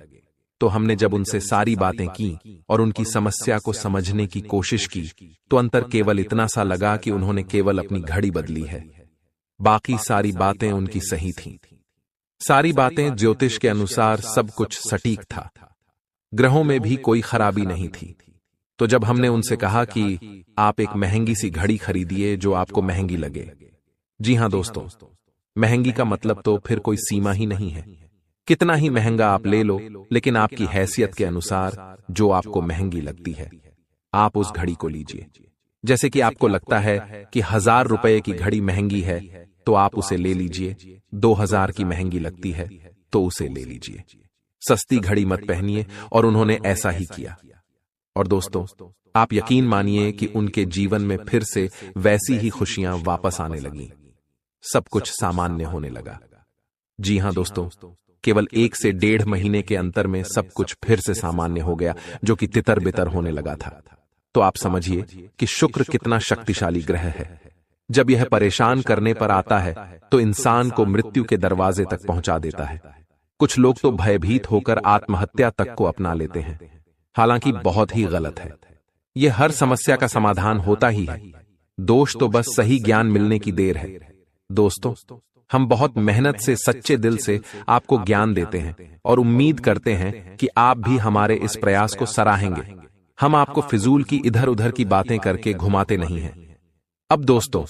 तो हमने जब उनसे सारी बातें की और उनकी समस्या को समझने की कोशिश की तो अंतर केवल इतना सा लगा कि उन्होंने केवल अपनी घड़ी बदली है। बाकी सारी बातें उनकी सही थीं। सारी बातें ज्योतिष के अनुसार सब कुछ सटीक था। ग्रहों में भी कोई खराबी नहीं थी। तो जब हमने उनसे कहा कि आप एक महंगी सी घड़ी खरीदिए जो आपको महंगी लगे। जी हां दोस्तों, महंगी का मतलब तो फिर कोई सीमा ही नहीं है। कितना ही महंगा आप ले लो, लेकिन आपकी हैसियत के अनुसार जो आपको महंगी लगती है आप उस घड़ी को लीजिए। जैसे कि आपको लगता है कि 1000 रुपए की घड़ी महंगी है तो आप उसे ले लीजिए। 2000 की महंगी लगती है तो उसे ले लीजिए। सस्ती घड़ी मत पहनिए, और उन्होंने ऐसा ही किया। और दोस्तों, आप यकीन मानिए कि उनके जीवन में फिर से वैसी ही खुशियां वापस आने लगीं। सब कुछ सामान्य होने लगा। जी हां दोस्तों, केवल 1 से 1.5 महीने के अंतर में सब कुछ फिर से सामान्य हो गया, जो कि तितर बितर होने लगा था। तो आप समझिए कि शुक्र कितना शक्तिशाली ग्रह है। जब यह परेशान करने पर आता है तो इंसान को मृत्यु के दरवाजे तक पहुंचा देता है। कुछ लोग तो भयभीत होकर आत्महत्या तक को अपना लेते हैं, हालांकि बहुत ही गलत है। यह हर समस्या का समाधान होता ही है, दोष तो बस सही ज्ञान मिलने की देर है। दोस्तों, हम बहुत मेहनत से सच्चे दिल से आपको ज्ञान देते हैं और उम्मीद करते हैं कि आप भी हमारे इस प्रयास को सराहेंगे। हम आपको फिजूल की इधर उधर की बातें करके घुमाते नहीं हैं। अब दोस्तों,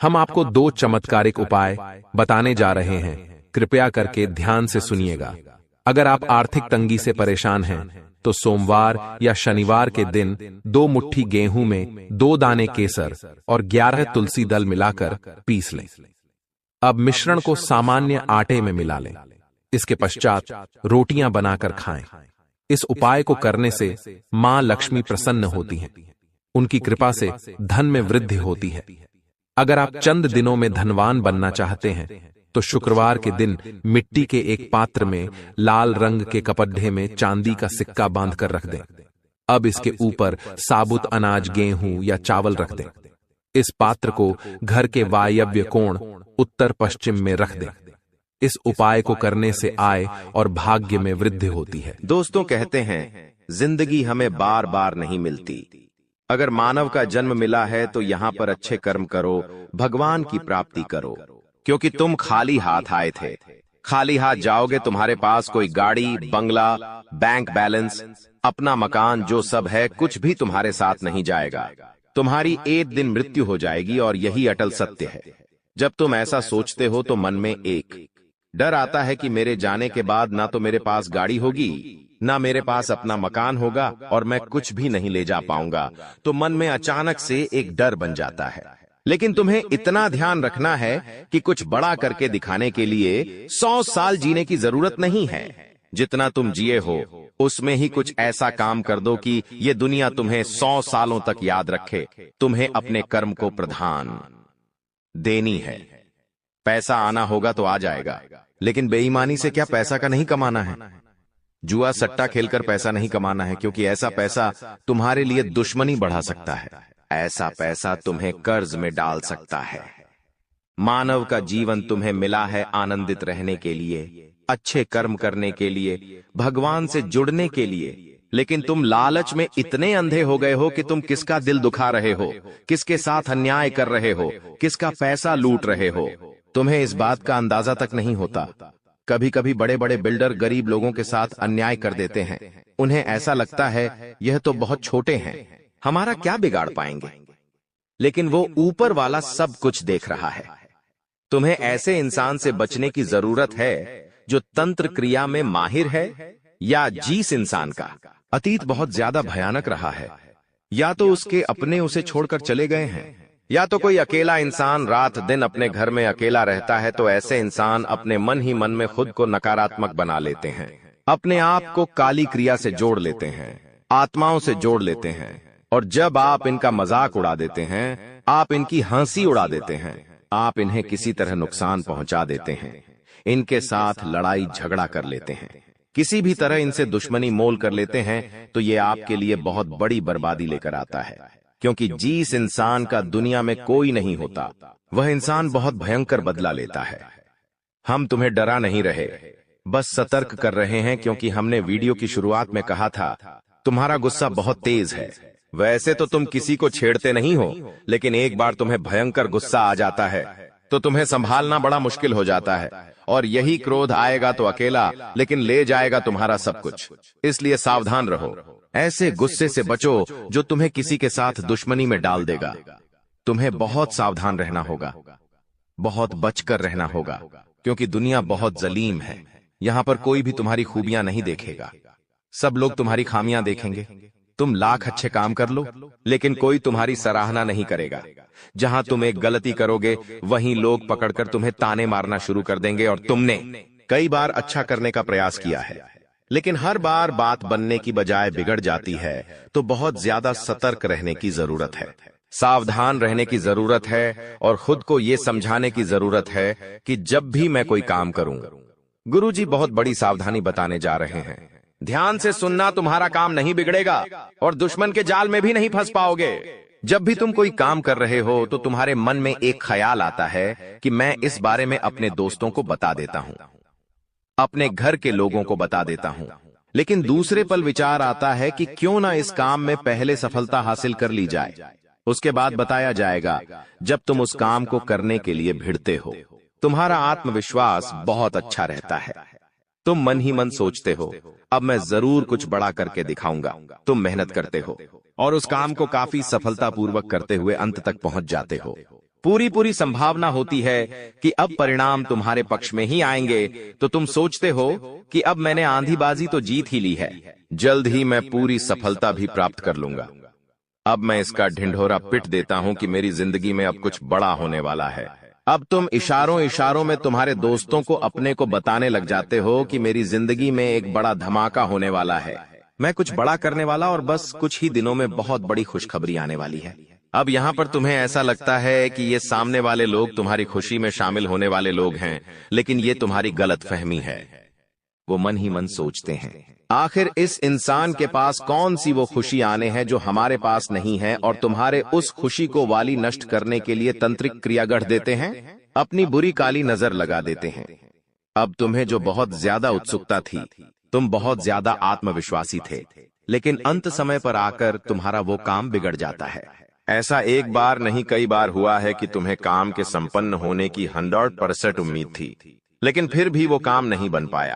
हम आपको 2 चमत्कारिक उपाय बताने जा रहे हैं, कृपया करके ध्यान से सुनिएगा। अगर आप आर्थिक तंगी से परेशान हैं तो सोमवार या शनिवार के दिन 2 मुट्ठी गेहूं में 2 दाने केसर और 11 तुलसी दल मिलाकर पीस लें। अब मिश्रण को सामान्य आटे में मिला लें। इसके पश्चात रोटियां बनाकर खाएं। इस उपाय को करने से मां लक्ष्मी प्रसन्न होती हैं। उनकी कृपा से धन में वृद्धि होती है। अगर आप चंद दिनों में धनवान बनना चाहते हैं तो शुक्रवार के दिन मिट्टी के एक पात्र में लाल रंग के कपड्ढे में चांदी का सिक्का बांधकर रख दें। अब इसके ऊपर साबुत अनाज, गेहूं या चावल रख दें। इस पात्र को घर के वायव्य कोण उत्तर पश्चिम में रख दें। इस उपाय को करने से आय और भाग्य में वृद्धि होती है। दोस्तों, कहते हैं जिंदगी हमें बार बार नहीं मिलती। अगर मानव का जन्म मिला है तो यहाँ पर अच्छे कर्म करो, भगवान की प्राप्ति करो, क्योंकि तुम खाली हाथ आए थे। खाली हाथ जाओगे, तुम्हारे पास कोई गाड़ी, बंगला, बैंक बैलेंस, अपना मकान, जो सब है कुछ भी तुम्हारे साथ नहीं जाएगा। तुम्हारी एक दिन मृत्यु हो जाएगी और यही अटल सत्य है। जब तुम ऐसा सोचते हो तो मन में एक डर आता है कि मेरे जाने के बाद ना तो मेरे पास गाड़ी होगी, ना मेरे पास अपना मकान होगा और मैं कुछ भी नहीं ले जा पाऊंगा। तो मन में अचानक से एक डर बन जाता है। लेकिन तुम्हें इतना ध्यान रखना है कि कुछ बड़ा करके दिखाने के लिए 100 साल जीने की जरूरत नहीं है। जितना तुम जिए हो उसमें ही कुछ ऐसा काम कर दो कि ये दुनिया तुम्हें 100 सालों तक याद रखे। तुम्हें अपने कर्म को प्रधान देनी है। पैसा आना होगा तो आ जाएगा, लेकिन बेईमानी से क्या पैसा का नहीं कमाना है। जुआ सट्टा खेलकर पैसा नहीं कमाना है, क्योंकि ऐसा पैसा तुम्हारे लिए दुश्मनी बढ़ा सकता है। ऐसा पैसा तुम्हें कर्ज में डाल सकता है। मानव का जीवन तुम्हें मिला है आनंदित रहने के लिए, अच्छे कर्म करने के लिए, भगवान से जुड़ने के लिए। लेकिन तुम लालच में इतने अंधे हो गए हो कि तुम किसका दिल दुखा रहे हो, किसके साथ अन्याय कर रहे हो, किसका पैसा लूट रहे हो। तुम्हें इस बात का अंदाजा तक नहीं होता। कभी कभी बड़े बड़े बिल्डर गरीब लोगों के साथ अन्याय कर देते हैं। उन्हें ऐसा लगता है यह तो बहुत छोटे हैं, हमारा क्या बिगाड़ पाएंगे। लेकिन वो ऊपर वाला सब कुछ देख रहा है। तुम्हें ऐसे इंसान से बचने की जरूरत है जो तंत्र क्रिया में माहिर है, या जिस इंसान का अतीत बहुत ज्यादा भयानक रहा है, या तो उसके अपने उसे छोड़कर चले गए हैं, या तो कोई अकेला इंसान रात दिन अपने घर में अकेला रहता है। तो ऐसे इंसान अपने मन ही मन में खुद को नकारात्मक बना लेते हैं, अपने आप को काली क्रिया से जोड़ लेते हैं, आत्माओं से जोड़ लेते हैं। और जब आप इनका मजाक उड़ा देते हैं, आप इनकी हंसी उड़ा देते हैं, आप इन्हें किसी तरह नुकसान पहुंचा देते हैं, इनके साथ लड़ाई झगड़ा कर लेते हैं, किसी भी तरह इनसे दुश्मनी मोल कर लेते हैं, तो ये आपके लिए बहुत बड़ी बर्बादी लेकर आता है। क्योंकि जिस इंसान का दुनिया में कोई नहीं होता, वह इंसान बहुत भयंकर बदला लेता है। हम तुम्हें डरा नहीं रहे, बस सतर्क कर रहे हैं, क्योंकि हमने वीडियो की शुरुआत में कहा था तुम्हारा गुस्सा बहुत तेज है। वैसे तो तुम किसी को छेड़ते नहीं हो, लेकिन एक बार तुम्हें भयंकर गुस्सा आ जाता है तो तुम्हें संभालना बड़ा मुश्किल हो जाता है। और यही क्रोध आएगा तो अकेला, लेकिन ले जाएगा तुम्हारा सब कुछ। इसलिए सावधान रहो, ऐसे गुस्से से बचो जो तुम्हें किसी के साथ दुश्मनी में डाल देगा। तुम्हें बहुत सावधान रहना होगा, बहुत बचकर रहना होगा, क्योंकि दुनिया बहुत जलीम है। यहां पर कोई भी तुम्हारी खूबियां नहीं देखेगा, सब लोग तुम्हारी खामियां देखेंगे। तुम लाख अच्छे काम कर लो, लेकिन कोई तुम्हारी सराहना नहीं करेगा। जहां तुम एक गलती करोगे, वहीं लोग पकड़कर तुम्हें ताने मारना शुरू कर देंगे। और तुमने कई बार अच्छा करने का प्रयास किया है, लेकिन हर बार बात बनने की बजाय बिगड़ जाती है। तो बहुत ज्यादा सतर्क रहने की जरूरत है, सावधान रहने की जरूरत है, और खुद को यह समझाने की जरूरत है कि जब भी मैं कोई काम करूं, गुरुजी बहुत बड़ी सावधानी बताने जा रहे हैं। ध्यान से सुनना, तुम्हारा काम नहीं बिगड़ेगा और दुश्मन के जाल में भी नहीं फंस पाओगे। जब भी तुम कोई काम कर रहे हो तो तुम्हारे मन में एक ख्याल आता है कि मैं इस बारे में अपने दोस्तों को बता देता हूं। अपने घर के लोगों को बता देता हूं। लेकिन दूसरे पल विचार आता है कि क्यों ना इस काम में पहले सफलता हासिल कर ली जाए, उसके बाद बताया जाएगा। जब तुम उस काम को करने के लिए भिड़ते हो, तुम्हारा आत्मविश्वास बहुत अच्छा रहता है। तुम मन ही मन सोचते हो, अब मैं जरूर कुछ बड़ा करके दिखाऊंगा। तुम मेहनत करते हो और उस काम को काफी सफलतापूर्वक करते हुए अंत तक पहुंच जाते हो। पूरी संभावना होती है कि अब परिणाम तुम्हारे पक्ष में ही आएंगे, तो तुम सोचते हो कि अब मैंने आंधीबाजी तो जीत ही ली है, जल्द ही मैं पूरी सफलता भी प्राप्त कर लूंगा। अब मैं इसका ढिंढोरा पिट देता हूं कि मेरी जिंदगी में अब कुछ बड़ा होने वाला है। अब तुम इशारों में तुम्हारे दोस्तों को अपने को बताने लग जाते हो कि मेरी जिंदगी में एक बड़ा धमाका होने वाला है, मैं कुछ बड़ा करने वाला, और बस कुछ ही दिनों में बहुत बड़ी खुशखबरी आने वाली है। अब यहाँ पर तुम्हें ऐसा लगता है कि ये सामने वाले लोग तुम्हारी खुशी में शामिल होने वाले लोग हैं, लेकिन ये तुम्हारी गलतफहमी है। वो मन ही मन सोचते हैं, आखिर इस इंसान के पास कौन सी वो खुशी आने हैं जो हमारे पास नहीं है, और तुम्हारे उस खुशी को वाली नष्ट करने के लिए तंत्रिक क्रिया गढ़ देते हैं, अपनी बुरी काली नजर लगा देते हैं। अब तुम्हें जो बहुत ज्यादा उत्सुकता थी, तुम बहुत ज्यादा आत्मविश्वासी थे, लेकिन अंत समय पर आकर तुम्हारा वो काम बिगड़ जाता है। ऐसा एक बार नहीं कई बार हुआ है कि तुम्हें काम के संपन्न होने की 100% उम्मीद थी, लेकिन फिर भी वो काम नहीं बन पाया।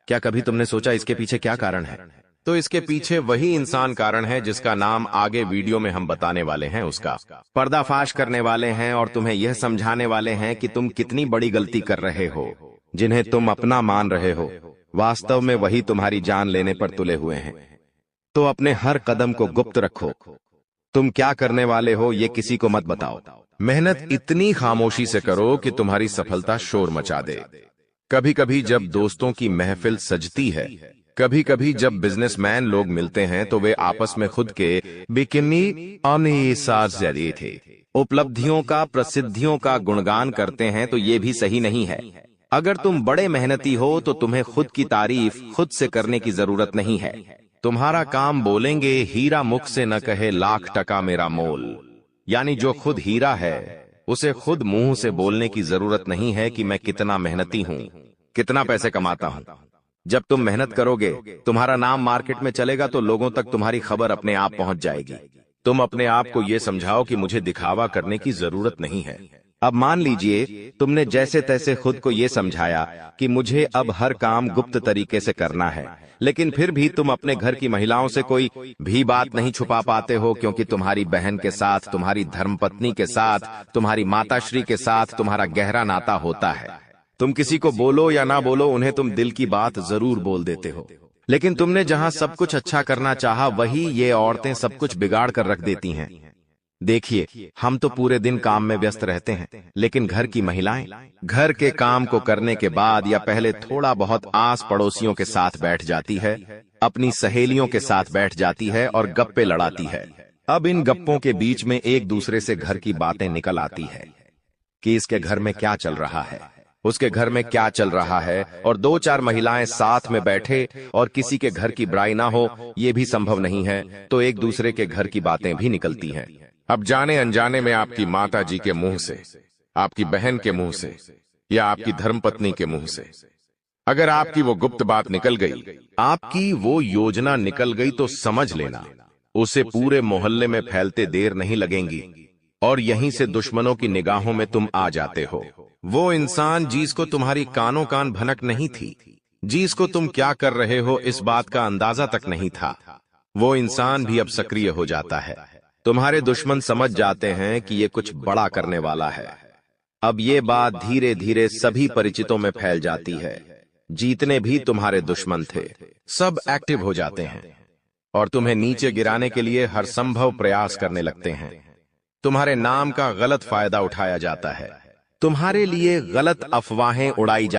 क्या कभी तुमने सोचा इसके पीछे क्या कारण है? तो इसके पीछे वही इंसान कारण है जिसका नाम आगे वीडियो में हम बताने वाले हैं। उसका पर्दाफाश करने वाले हैं और तुम्हें यह समझाने वाले हैं कि तुम कितनी बड़ी गलती कर रहे हो। जिन्हें तुम अपना मान रहे हो, वास्तव में वही तुम्हारी जान लेने पर तुले हुए हैं। तो अपने हर कदम को गुप्त रखो। तुम क्या करने वाले हो ये किसी को मत बताओ। मेहनत इतनी खामोशी से करो कि तुम्हारी सफलता शोर मचा दे। कभी कभी जब दोस्तों की महफिल सजती है, कभी कभी जब बिजनेसमैन लोग मिलते हैं, तो वे आपस में खुद के थे उपलब्धियों का, प्रसिद्धियों का गुणगान करते हैं, तो ये भी सही नहीं है। अगर तुम बड़े मेहनती हो तो तुम्हें खुद की तारीफ खुद से करने की जरूरत नहीं है। तुम्हारा काम बोलेंगे, हीरा मुख से न कहे लाख टका मेरा मोल। यानी जो खुद हीरा है उसे खुद मुंह से बोलने की जरूरत नहीं है कि मैं कितना मेहनती हूं, कितना पैसे कमाता हूं। जब तुम मेहनत करोगे, तुम्हारा नाम मार्केट में चलेगा, तो लोगों तक तुम्हारी खबर अपने आप पहुंच जाएगी। तुम अपने आप को यह समझाओ कि मुझे दिखावा करने की जरूरत नहीं है। अब मान लीजिए तुमने जैसे तैसे खुद को यह समझाया कि मुझे अब हर काम गुप्त तरीके से करना है, लेकिन फिर भी तुम अपने घर की महिलाओं से कोई भी बात नहीं छुपा पाते हो, क्योंकि तुम्हारी बहन के साथ, तुम्हारी धर्मपत्नी के साथ, तुम्हारी माताश्री के साथ तुम्हारा गहरा नाता होता है। तुम किसी को बोलो या ना बोलो, उन्हें तुम दिल की बात जरूर बोल देते हो। लेकिन तुमने जहां सब कुछ अच्छा करना चाहा, वही ये औरतें सब कुछ बिगाड़ कर रख देती हैं। देखिए, हम तो पूरे दिन काम में व्यस्त रहते हैं, लेकिन घर की महिलाएं घर के काम को करने के बाद या पहले थोड़ा बहुत आस पड़ोसियों के साथ बैठ जाती है, अपनी सहेलियों के साथ बैठ जाती है और गप्पे लड़ाती है। अब इन गप्पों के बीच में एक दूसरे से घर की बातें निकल आती है कि इसके घर में क्या चल रहा है, उसके घर में क्या चल रहा है, और 2-4 महिलाएं साथ में बैठे और किसी के घर की बुराई ना हो, ये भी संभव नहीं है, तो एक दूसरे के घर की बातें भी निकलती हैं। अब जाने अनजाने में आपकी माता जी के मुंह से, आपकी बहन के मुंह से या आपकी धर्मपत्नी के मुंह से अगर आपकी वो गुप्त बात निकल गई, आपकी वो योजना निकल गई, तो समझ लेना उसे पूरे मोहल्ले में फैलते देर नहीं लगेंगी, और यहीं से दुश्मनों की निगाहों में तुम आ जाते हो। वो इंसान जिसको तुम्हारी कानों कान भनक नहीं थी, जिसको तुम क्या कर रहे हो इस बात का अंदाजा तक नहीं था, वो इंसान भी अब सक्रिय हो जाता है। तुम्हारे दुश्मन समझ जाते हैं कि ये कुछ बड़ा करने वाला है। अब ये बात धीरे धीरे सभी परिचितों में फैल जाती है। जीतने भी तुम्हारे दुश्मन थे, सब एक्टिव हो जाते हैं और तुम्हें नीचे गिराने के लिए हर संभव प्रयास करने लगते हैं। तुम्हारे नाम का गलत फायदा उठाया जाता है, तुम्हारे लिए गलत अफवाहें उड़ाई